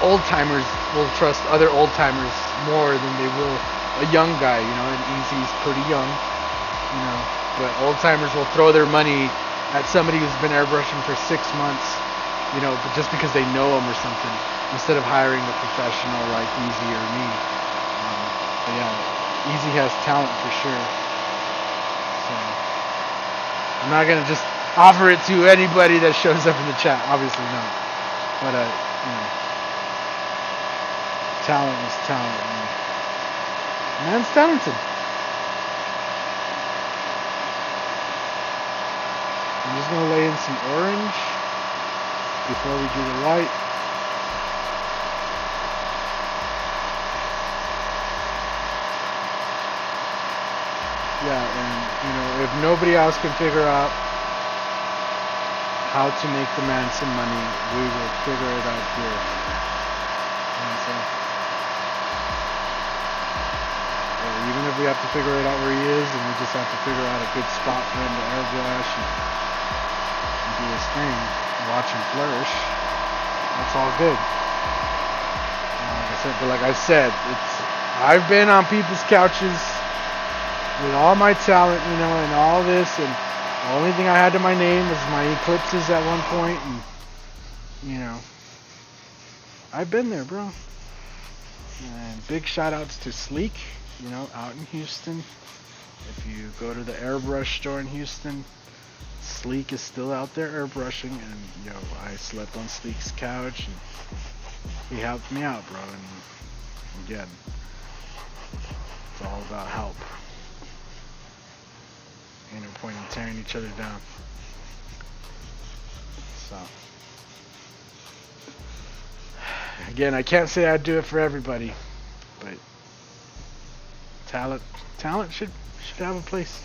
old timers will trust other old timers more than they will a young guy, you know. And Easy's pretty young, you know, but old timers will throw their money at somebody who's been airbrushing for 6 months, you know, but just because they know him or something, instead of hiring a professional like Easy or me. But yeah, Easy has talent for sure. So I'm not gonna just offer it to anybody that shows up in the chat, obviously not. But you know, talent is talent. Man's talented. I'm just gonna lay in some orange before we do the white. Yeah, and you know, if nobody else can figure out how to make the man some money, we will figure it out here. And so, or even if we have to figure it out where he is, and we just have to figure out a good spot for him to airbrush and do his thing, watch him flourish, that's all good. Like I said, I've been on people's couches with all my talent, you know, and all this, and the only thing I had to my name was my eclipses at one point, and, you know, I've been there, bro. And big shout outs to Sleek, you know, out in Houston. If you go to the Airbrush store in Houston, Sleek is still out there airbrushing, and, yo, I slept on Sleek's couch, and he helped me out, bro. And again, it's all about help. Ain't no point in tearing each other down. So, again, I can't say I'd do it for everybody, but talent should have a place.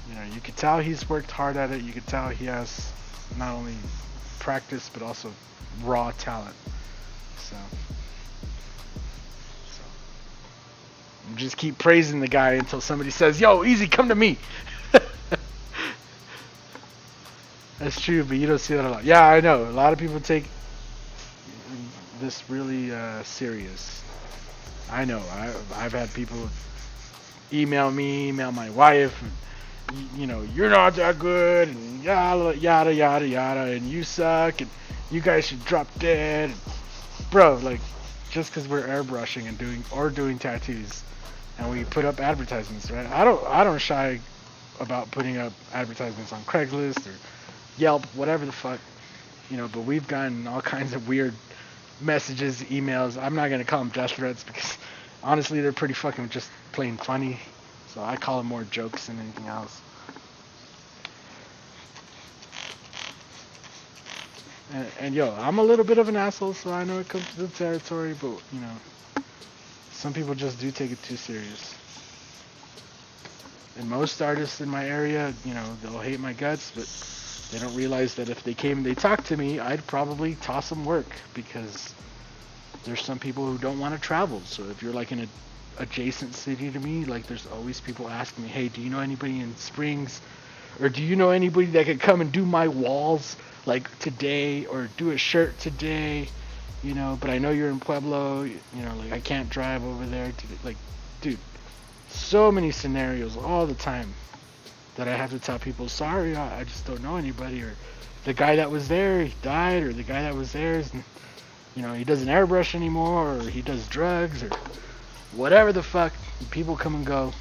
You know, you could tell he's worked hard at it. You could tell he has not only practice but also raw talent. So just keep praising the guy until somebody says, yo, Easy, come to me. That's true, but you don't see that a lot. Yeah, I know. A lot of people take this really serious. I know. I've had people email me, email my wife, and, you know, you're not that good, and yada yada yada yada, and you suck, and you guys should drop dead. Bro, like, just because we're airbrushing and doing tattoos, and we put up advertisements, right? I don't shy about putting up advertisements on Craigslist or Yelp, whatever the fuck, you know. But we've gotten all kinds of weird messages, emails. I'm not gonna call them death threats because honestly, they're pretty fucking just plain funny. So I call them more jokes than anything else. And yo, I'm a little bit of an asshole, so I know it comes to the territory, but you know, some people just do take it too serious. And most artists in my area, you know, they'll hate my guts, but they don't realize that if they came and they talked to me, I'd probably toss them work, because there's some people who don't want to travel. So if you're like in a adjacent city to me, like there's always people asking me, hey, do you know anybody in Springs, or do you know anybody that could come and do my walls like today, or do a shirt today, you know, but I know you're in Pueblo, you know, like I can't drive over there to, like, dude, so many scenarios all the time that I have to tell people, sorry, I just don't know anybody, or the guy that was there, he died, or the guy that was there is, you know, he doesn't airbrush anymore, or he does drugs, or whatever the fuck. People come and go.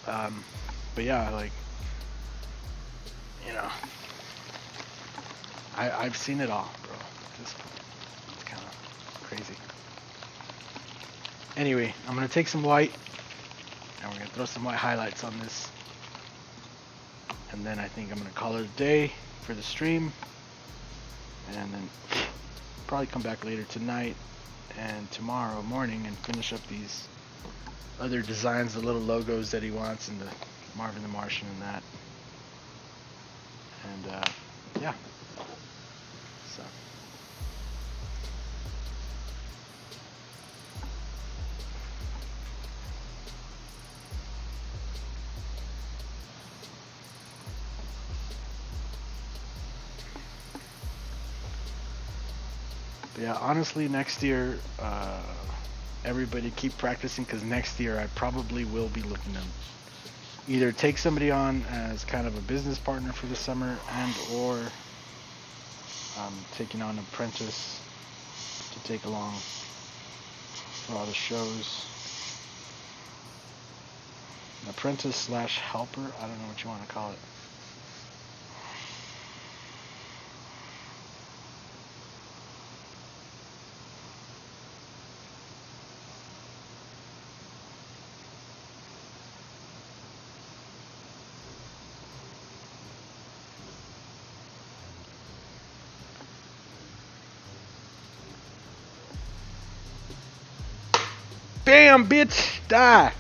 But yeah, like, you know, I've seen it all, bro. It's kind of crazy. Anyway, I'm gonna take some white, and we're gonna throw some white highlights on this, and then I think I'm gonna call it a day for the stream, and then probably come back later tonight and tomorrow morning and finish up these other designs, the little logos that he wants, and the Marvin the Martian and that. And yeah. So. But yeah, honestly, next year, everybody keep practicing, because next year I probably will be looking to either take somebody on as kind of a business partner for the summer, and or taking on an apprentice to take along for all the shows. An apprentice slash helper, I don't know what you want to call it. Bam, bitch, die.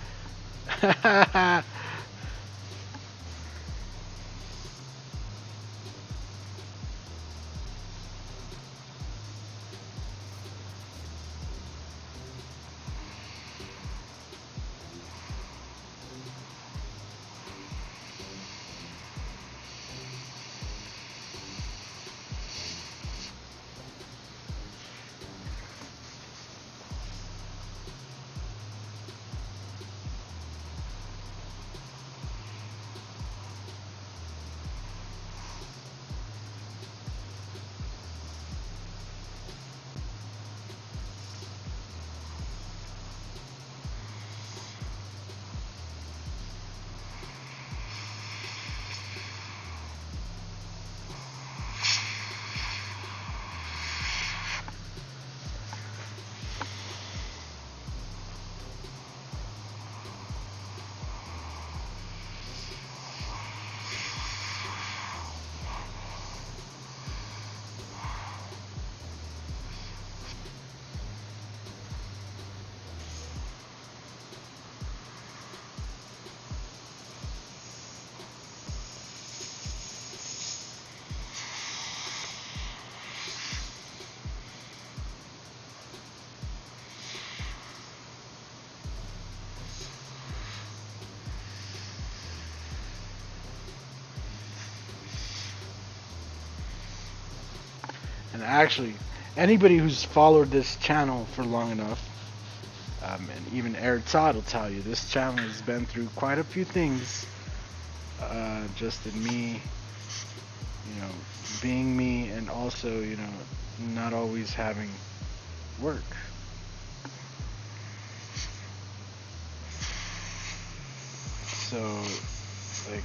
And actually, anybody who's followed this channel for long enough, and even Eric Todd will tell you, this channel has been through quite a few things. Just in me, being me, and also, not always having work. So, like,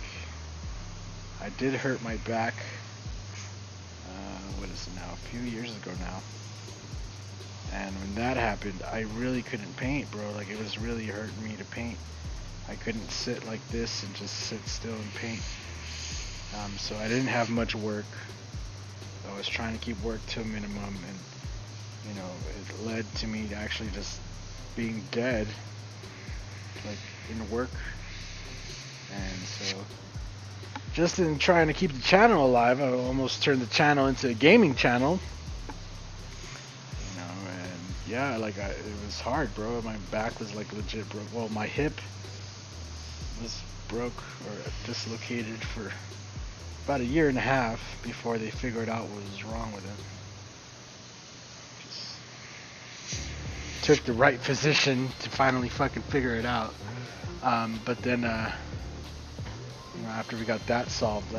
I did hurt my back, what is it now, a few years ago now. And when that happened, I really couldn't paint, bro. Like, it was really hurting me to paint. I couldn't sit like this and just sit still and paint. So I didn't have much work. I was trying to keep work to a minimum, and it led to me actually just being dead, like, in work. And so, just in trying to keep the channel alive, I almost turned the channel into a gaming channel. And yeah, like, it was hard, bro. My back was like legit broke. Well, my hip was broke or dislocated for about 1.5 years before they figured out what was wrong with it. Just took the right physician to finally fucking figure it out. But then, after we got that solved,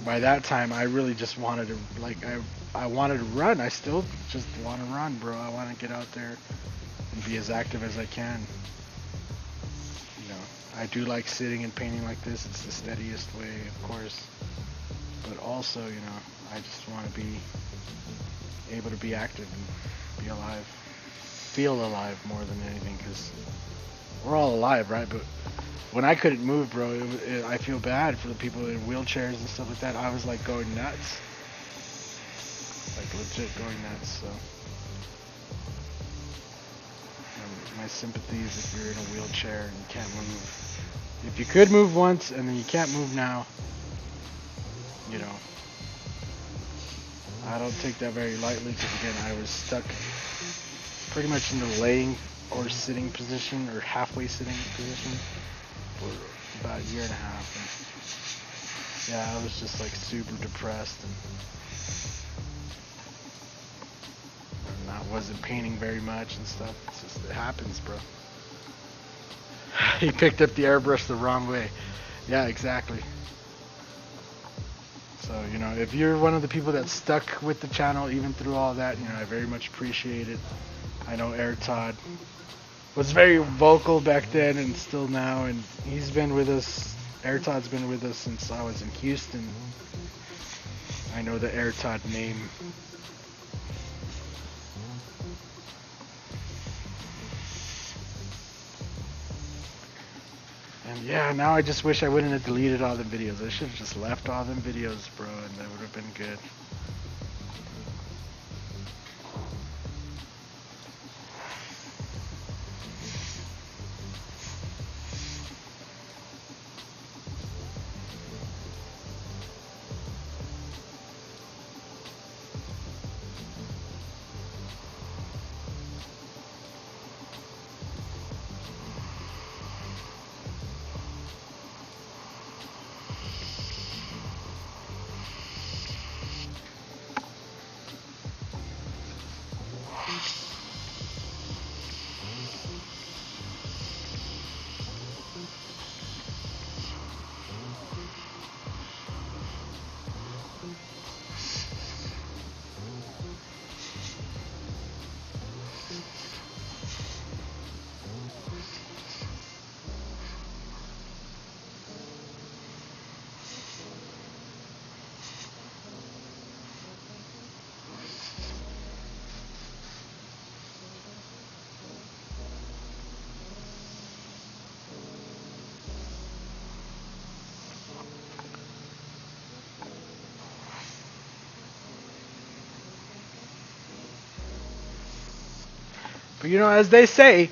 by that time, I really just wanted to, like, I wanted to run. I still just want to run, bro. I want to get out there and be as active as I can. I do like sitting and painting like this. It's the steadiest way, of course. But also, I just want to be able to be active and be alive. Feel alive more than anything, because we're all alive, right? But when I couldn't move, bro, I feel bad for the people in wheelchairs and stuff like that. I was like going nuts. Like legit going nuts, so. My sympathies if you're in a wheelchair and you can't move. If you could move once and then you can't move now, I don't take that very lightly, because again, I was stuck pretty much in the laying or sitting position, or halfway sitting position, for about 1.5 years. And yeah, I was just like super depressed, and I wasn't painting very much and stuff. It's just, it happens, bro. He picked up the airbrush the wrong way. Yeah, exactly. So, if you're one of the people that stuck with the channel even through all that, I very much appreciate it. I know Eric Todd was very vocal back then and still now, and he's been with us. Eric Todd's been with us since I was in Houston. I know the Eric Todd name. And yeah, now I just wish I wouldn't have deleted all the videos. I should have just left all them videos, bro, and that would have been good. But as they say,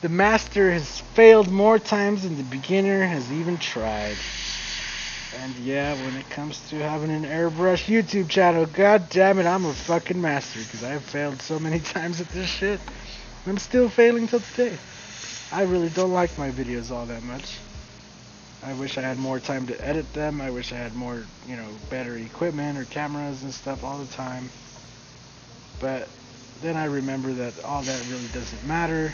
the master has failed more times than the beginner has even tried. And yeah, when it comes to having an Airbrush YouTube channel, god damn it, I'm a fucking master, because I have failed so many times at this shit. I'm still failing till today. I really don't like my videos all that much. I wish I had more time to edit them. I wish I had more, better equipment or cameras and stuff all the time. But then I remember that all that really doesn't matter,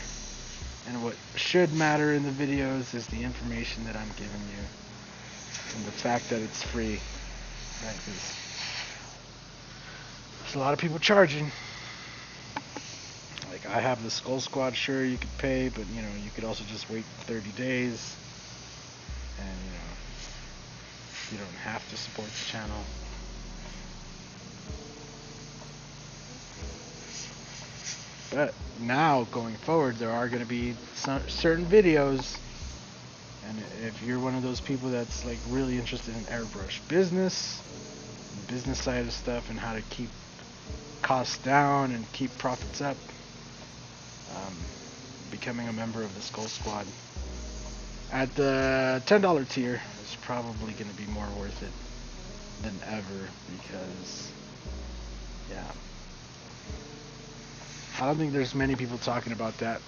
and what should matter in the videos is the information that I'm giving you, and the fact that it's free, right? 'Cause there's a lot of people charging. Like, I have the Skull Squad, sure, you could pay, but, you know, you could also just wait 30 days, and, you know, you don't have to support the channel. But now, going forward, there are going to be certain videos, and if you're one of those people that's like really interested in airbrush business side of stuff, and how to keep costs down and keep profits up, becoming a member of the Skull Squad at the $10 tier is probably going to be more worth it than ever, because, yeah, I don't think there's many people talking about that.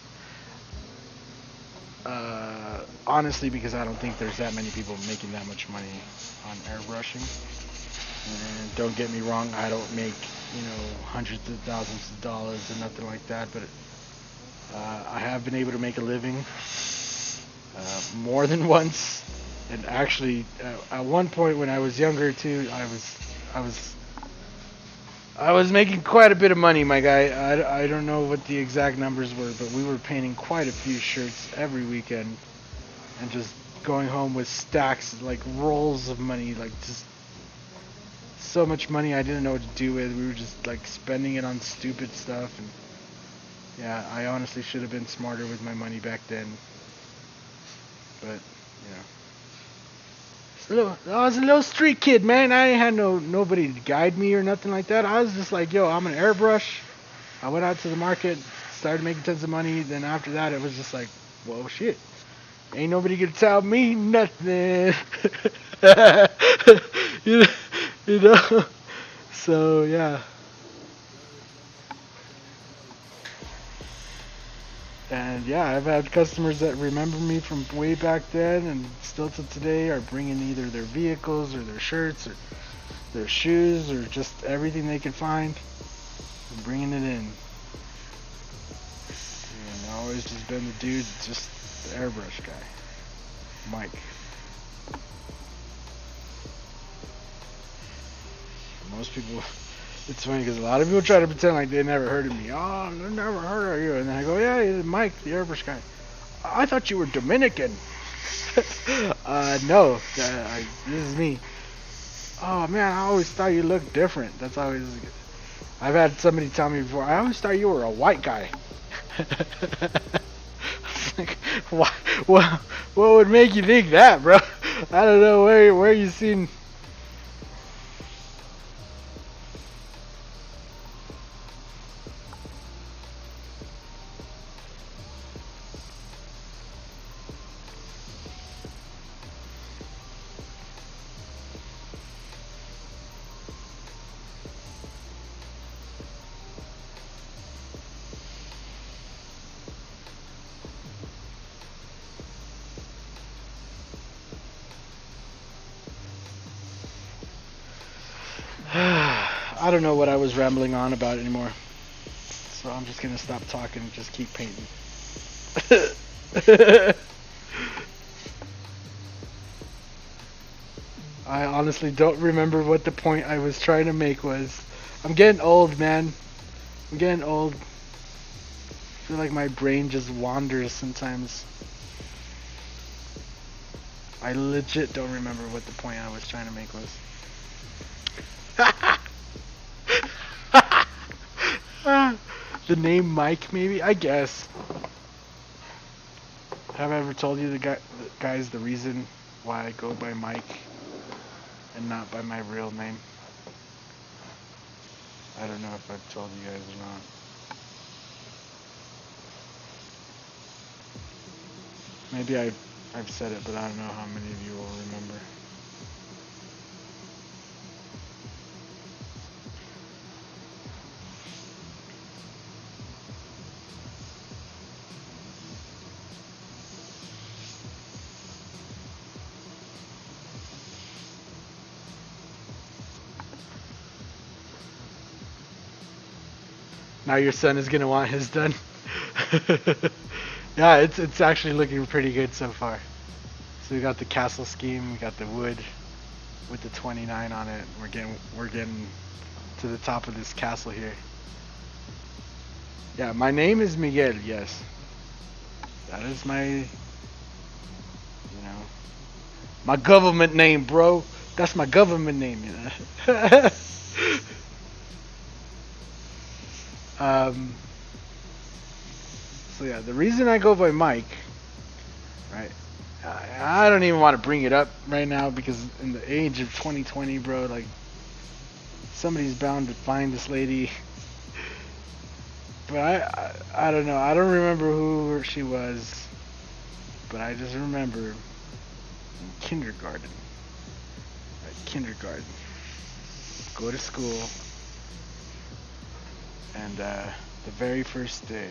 Honestly, because I don't think there's that many people making that much money on airbrushing. And don't get me wrong, I don't make, you know, hundreds of thousands of dollars or nothing like that, but I have been able to make a living more than once. And actually, at one point when I was younger too, I was making quite a bit of money, my guy. I don't know what the exact numbers were, but we were painting quite a few shirts every weekend, and just going home with stacks, like rolls of money, like just so much money I didn't know what to do with. We were just like spending it on stupid stuff, and yeah, I honestly should have been smarter with my money back then. But, you know, I was a little street kid, man. I ain't had nobody to guide me or nothing like that. I was just like, yo, I'm an airbrush. I went out to the market, started making tons of money. Then after that, it was just like, whoa, shit. Ain't nobody gonna tell me nothing. you know? So, yeah. And yeah, I've had customers that remember me from way back then and still to today are bringing either their vehicles or their shirts or their shoes or just everything they can find and bringing it in. And I've always just been the dude, just the airbrush guy, Mike. Most people, it's funny because a lot of people try to pretend like they never heard of me. Oh, I never heard of you. And then I go, yeah, it's Mike, the airbrush guy. I thought you were Dominican. No, this is me. Oh man, I always thought you looked different. That's always. I've had somebody tell me before, I always thought you were a white guy. Like, what would make you think that, bro? I don't know where you seen. I don't know what I was rambling on about anymore. So I'm just gonna stop talking and just keep painting. I honestly don't remember what the point I was trying to make was. I'm getting old, man. I'm getting old. I feel like my brain just wanders sometimes. I legit don't remember what the point I was trying to make was. The name Mike, maybe? I guess. Have I ever told you guys the reason why I go by Mike and not by my real name? I don't know if I've told you guys or not. Maybe I've said it, but I don't know how many of you will remember. Now your son is gonna want his done. Yeah, it's actually looking pretty good so far. So we got the castle scheme, we got the wood with the 29 on it. We're getting to the top of this castle here. Yeah, my name is Miguel. Yes, that is my, my government name, bro. That's my government name, So yeah, the reason I go by Mike, right? I don't even want to bring it up right now because in the age of 2020, bro, like somebody's bound to find this lady. But I don't know. I don't remember who she was, but I just remember in kindergarten. Kindergarten. Go to school, and the very first day,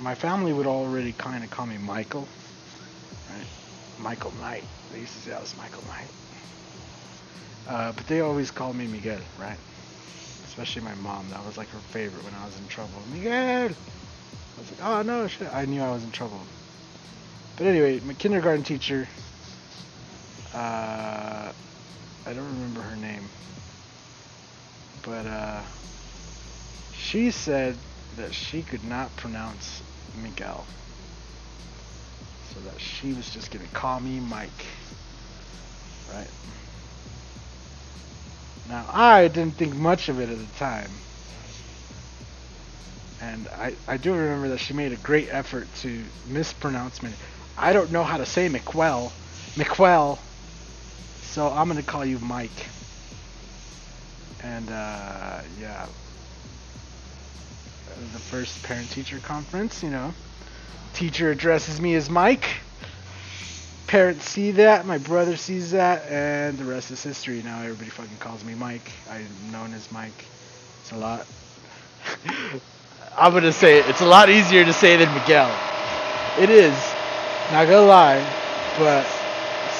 my family would already kind of call me Michael, right? Michael Knight. They used to say I was Michael Knight. But they always called me Miguel, right? Especially my mom. That was like her favorite when I was in trouble. Miguel! I was like, oh no, shit. I knew I was in trouble. But anyway, my kindergarten teacher, I don't remember her name, but she said that she could not pronounce Miguel, so that she was just gonna call me Mike, right? Now I didn't think much of it at the time, and I do remember that she made a great effort to mispronounce me. I don't know how to say Miquel, so I'm gonna call you Mike. And yeah, the first parent-teacher conference, teacher addresses me as Mike. Parents see that, my brother sees that, and the rest is history. Now everybody fucking calls me Mike. I'm known as Mike. It's a lot. I'm gonna say it. It's a lot easier to say than Miguel. It is. Not gonna lie, but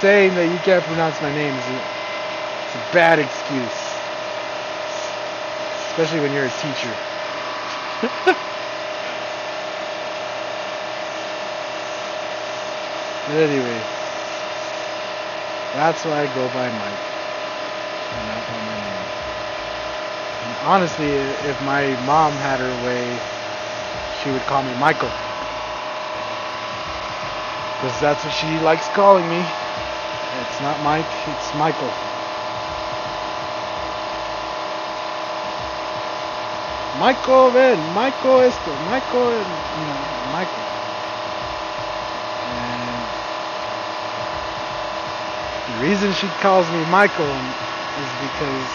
saying that you can't pronounce my name is it's a bad excuse. Especially when you're a teacher. But anyway, that's why I go by Mike and not by my name. And honestly, if my mom had her way, she would call me Michael. Because that's what she likes calling me. It's not Mike, it's Michael. Michael, ven, Michael esto, Michael, Michael. And the reason she calls me Michael is because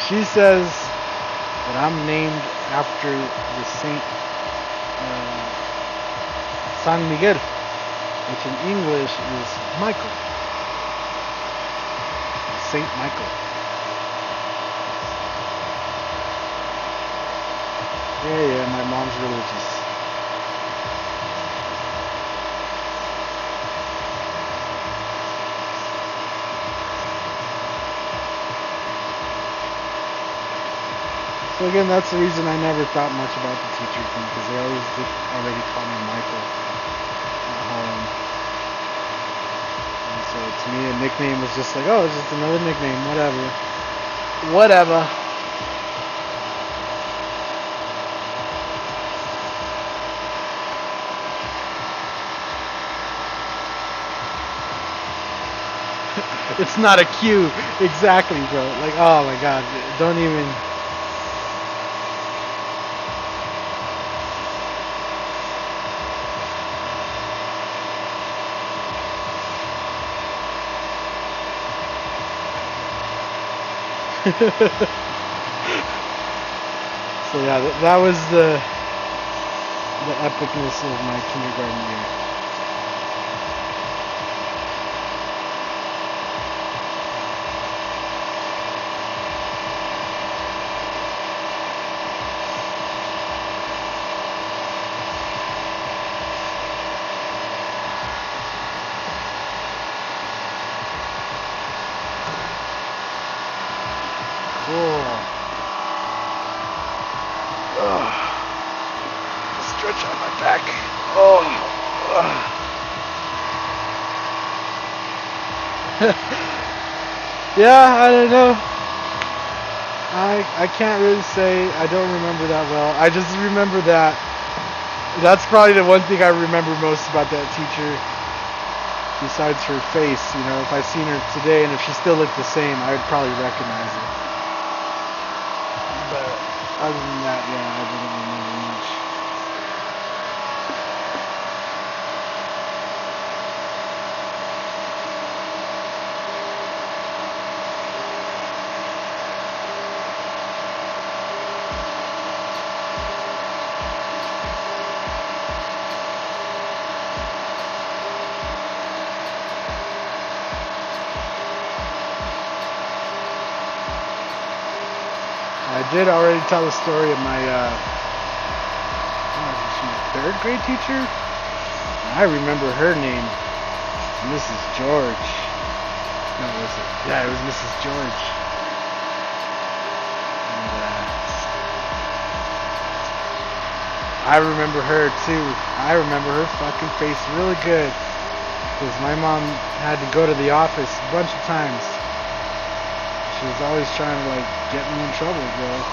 she says that I'm named after the Saint San Miguel, which in English is Michael. Saint Michael. Yeah, my mom's religious. So again, that's the reason I never thought much about the teacher thing, because they always did already call me Michael at home. And so to me, a nickname was just like, oh, it's just another nickname, whatever. Whatever. It's not a cue. Exactly, bro. Like, oh my god. Don't even... So yeah, that was the epicness of my kindergarten year. Cool. much on my back. Oh. Yeah, I don't know. I can't really say. I don't remember that well. I just remember that. That's probably the one thing I remember most about that teacher. Besides her face, you know, if I seen her today and if she still looked the same, I would probably recognize her. But other than that, yeah, I didn't remember much. I did already tell the story of my third grade teacher. I remember her name, Mrs. George. No, was it? Yeah, it was Mrs. George. And I remember her too. I remember her fucking face really good because my mom had to go to the office a bunch of times. She was always trying to like get me in trouble, bro.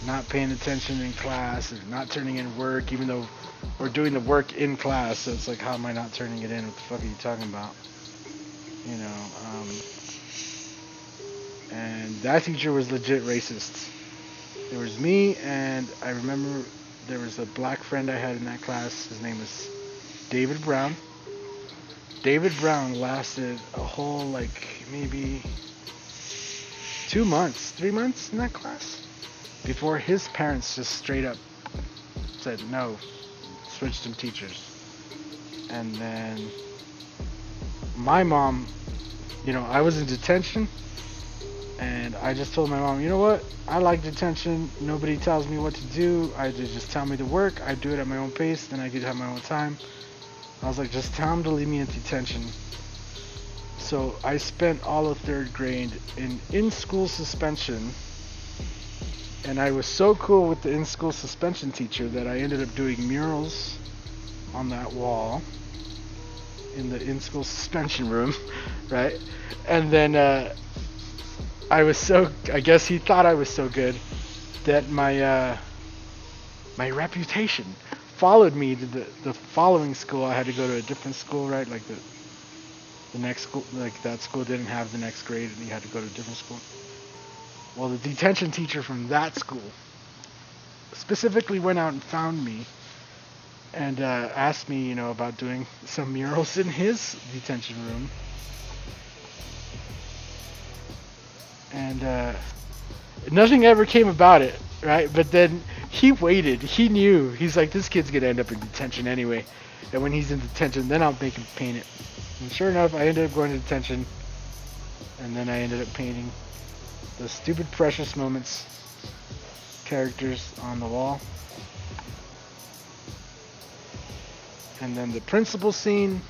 Not paying attention in class, or not turning in work, even though we're doing the work in class. So it's like, how am I not turning it in? What the fuck are you talking about? You know. And that teacher was legit racist. There was me, and I remember there was a black friend I had in that class. His name was David Brown. David Brown lasted a whole like maybe 2 months, 3 months in that class before his parents just straight up said no, switched him teachers. And then my mom, you know, I was in detention and I just told my mom, you know what, I like detention, nobody tells me what to do, they just tell me to work, I do it at my own pace, then I get to have my own time. I was like, just tell them to leave me in detention. So I spent all of third grade in school suspension, and I was so cool with the in-school suspension teacher that I ended up doing murals on that wall in the in-school suspension room, right? And then I guess he thought I was so good that my reputation followed me to the following school. I had to go to a different school, right? Like the next school, like that school didn't have the next grade and you had to go to a different school. Well, the detention teacher from that school specifically went out and found me and asked me, you know, about doing some murals in his detention room. And nothing ever came about it, right? But then he waited. He knew. He's like, this kid's gonna end up in detention anyway. And when he's in detention, then I'll make him paint it. And sure enough, I ended up going to detention. And then I ended up painting the stupid Precious Moments characters on the wall. And then the principal scene.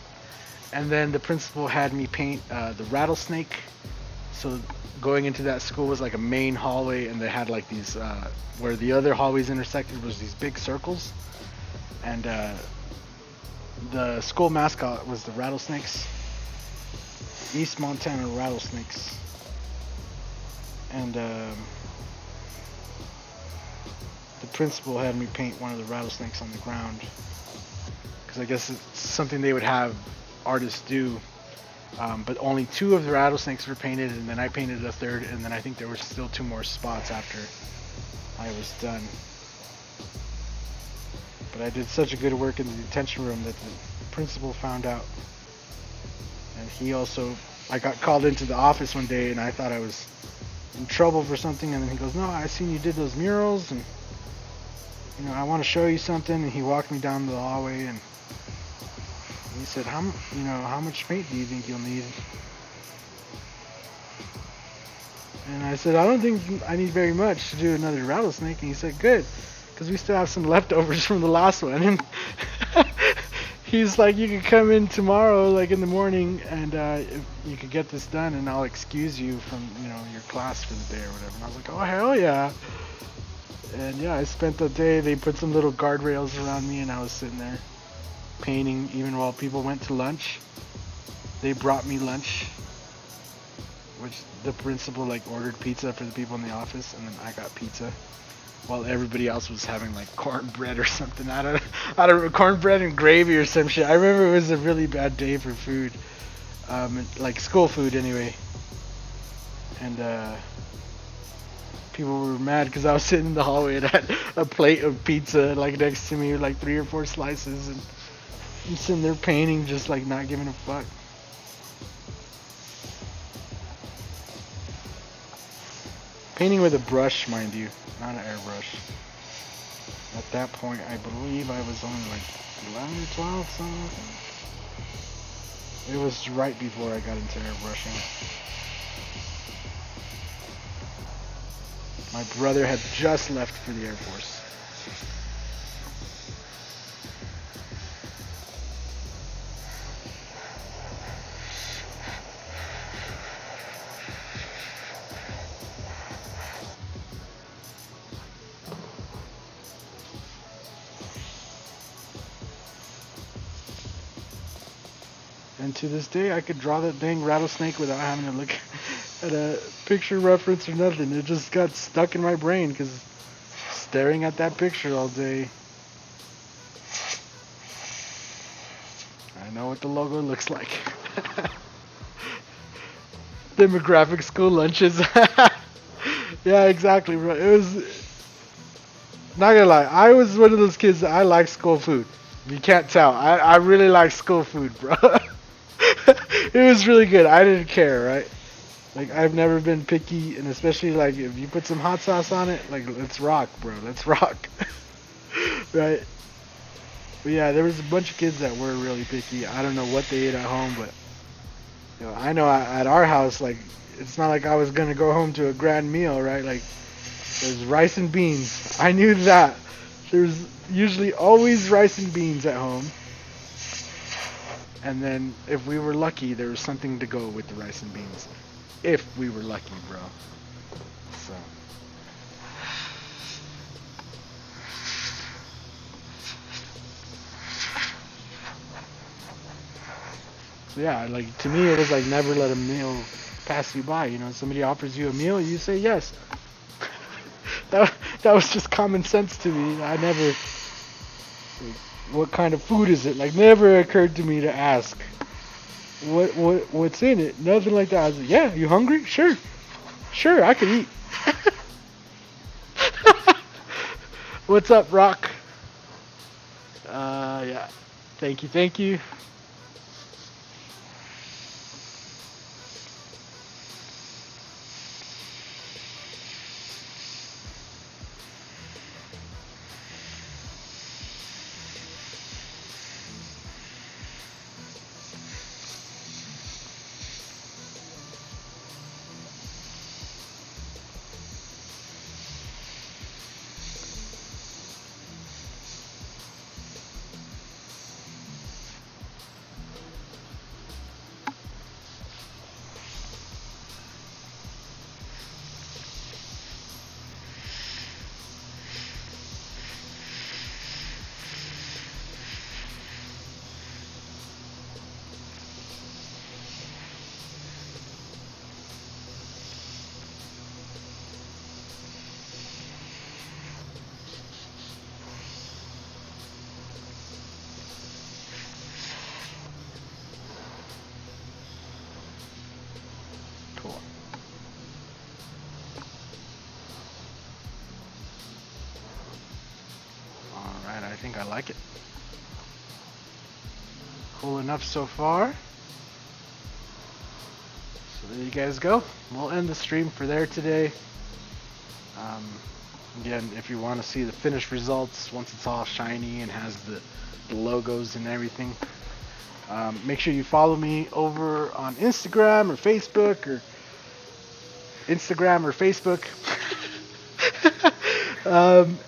And then the principal had me paint the rattlesnake. So going into that school was like a main hallway, and they had like these where the other hallways intersected was these big circles, and the school mascot was the rattlesnakes, East Montana rattlesnakes. And the principal had me paint one of the rattlesnakes on the ground because I guess it's something they would have artists do. But only 2 of the rattlesnakes were painted, and then I painted a third, and then I think there were still 2 more spots after I was done. But I did such a good work in the detention room that the principal found out. And I got called into the office one day, and I thought I was in trouble for something, and then he goes, no, I seen you did those murals, and you know, I want to show you something. And he walked me down the hallway, and he said, how much paint do you think you'll need? And I said, I don't think I need very much to do another rattlesnake. And he said, good, because we still have some leftovers from the last one. And he's like, you could come in tomorrow, like in the morning, and if you could get this done, and I'll excuse you from, you know, your class for the day or whatever. And I was like, oh, hell yeah. And yeah, I spent the day. They put some little guardrails around me, and I was sitting there painting even while people went to lunch. They brought me lunch, which the principal like ordered pizza for the people in the office, and then I got pizza while everybody else was having like cornbread or something. I don't know, cornbread and gravy or some shit. I remember it was a really bad day for food, like school food anyway. And people were mad because I was sitting in the hallway and had a plate of pizza like next to me with like 3 or 4 slices, and I'm sitting there painting, just like not giving a fuck. Painting with a brush, mind you, not an airbrush. At that point, I believe I was only like 11 or 12, something like that. It was right before I got into airbrushing. My brother had just left for the Air Force. And to this day, I could draw that dang rattlesnake without having to look at a picture reference or nothing. It just got stuck in my brain because staring at that picture all day. I know what the logo looks like. Demographic school lunches. Yeah, exactly, bro. It was, not gonna lie, I was one of those kids that I like school food. You can't tell. I really like school food, bro. It was really good. I didn't care, right? Like, I've never been picky, and especially, like, if you put some hot sauce on it, like, let's rock, bro. Let's rock. Right? But yeah, there was a bunch of kids that were really picky. I don't know what they ate at home, but, you know, I know at our house, like, it's not like I was going to go home to a grand meal, right? Like, there's rice and beans. I knew that. There's usually always rice and beans at home. And then, if we were lucky, there was something to go with the rice and beans. If we were lucky, bro. So. So yeah, like, to me, it was like never let a meal pass you by. You know, somebody offers you a meal, you say yes. that was just common sense to me. I never. Like, what kind of food is it? Like, never occurred to me to ask what's in it. Nothing like that. I was like, yeah, you hungry? Sure, I could eat. What's up, Rock? Yeah, thank you. I think I like it. Cool enough so far. So there you guys go. We'll end the stream for there today. Again, if you want to see the finished results once it's all shiny and has the logos and everything, make sure you follow me over on Instagram or Facebook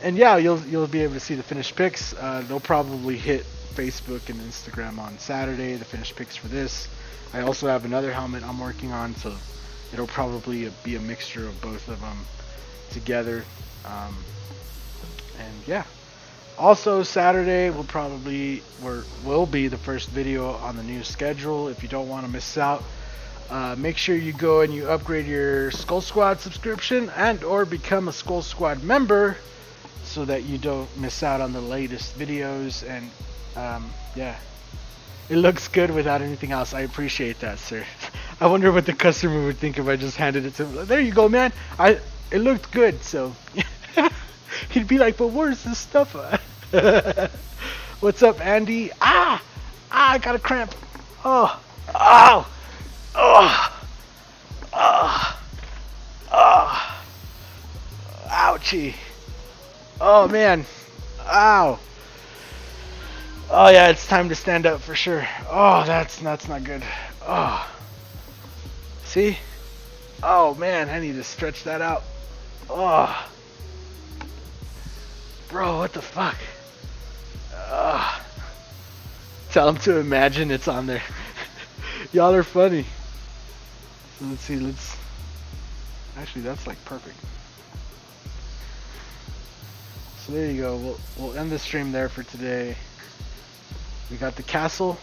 and yeah, you'll be able to see the finished pics. They'll probably hit Facebook and Instagram on Saturday, the finished pics for this. I also have another helmet I'm working on, so it'll probably be a mixture of both of them. together. And yeah, also Saturday will be the first video on the new schedule. If you don't want to miss out, make sure you go and you upgrade your Skull Squad subscription and or become a Skull Squad member so that you don't miss out on the latest videos. And yeah, it looks good without anything else. I appreciate that, sir. I wonder what the customer would think if I just handed it to him. There you go, man. It looked good, so he'd be like, but where's this stuff at? What's up, Andy? I got a cramp. Oh, ouchie. Oh man, ow. Oh yeah, it's time to stand up for sure. Oh, that's not good. Oh, see? Oh man, I need to stretch that out. Oh, bro, what the fuck? Tell him to imagine it's on there. Y'all are funny. So let's see. Actually, that's like perfect. So there you go. We'll end the stream there for today. We got the castle.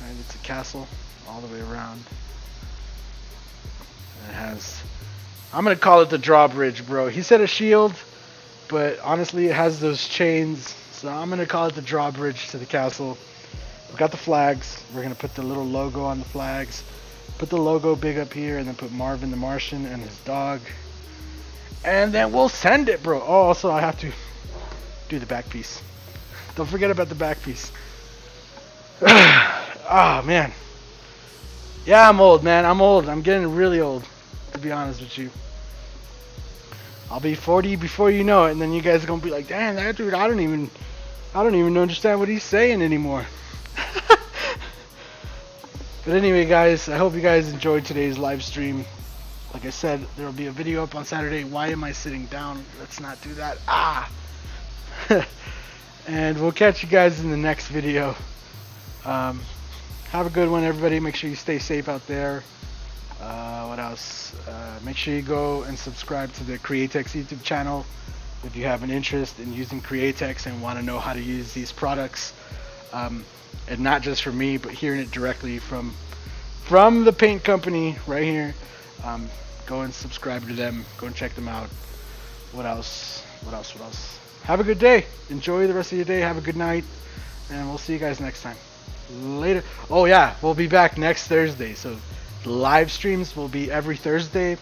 Right, it's a castle all the way around. And it has, I'm gonna call it the drawbridge, bro. He said a shield, but honestly it has those chains, so I'm gonna call it the drawbridge to the castle. We got the flags. We're gonna put the little logo on the flags. Put the logo big up here, and then put Marvin the Martian and his dog. And then we'll send it, bro. Oh, also I have to do the back piece. Don't forget about the back piece. Oh, man. Yeah, I'm old, man. I'm old. I'm getting really old, to be honest with you. I'll be 40 before you know it, and then you guys are gonna be like, damn, that dude, I don't even understand what he's saying anymore. But anyway, guys, I hope you guys enjoyed today's live stream. Like I said, there will be a video up on Saturday. Why am I sitting down? Let's not do that. And we'll catch you guys in the next video. Have a good one, everybody. Make sure you stay safe out there. What else? Make sure you go and subscribe to the Createx YouTube channel if you have an interest in using Createx and want to know how to use these products. And not just from me, but hearing it directly from the paint company right here. Go and subscribe to them. Go and check them out. What else? Have a good day. Enjoy the rest of your day. Have a good night. And we'll see you guys next time. Later. Oh yeah, we'll be back next Thursday. So live streams will be every Thursday.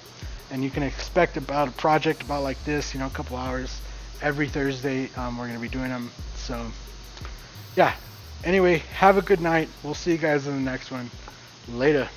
And you can expect about a project about like this, a couple hours. Every Thursday we're going to be doing them. So yeah. Anyway, have a good night. We'll see you guys in the next one. Later.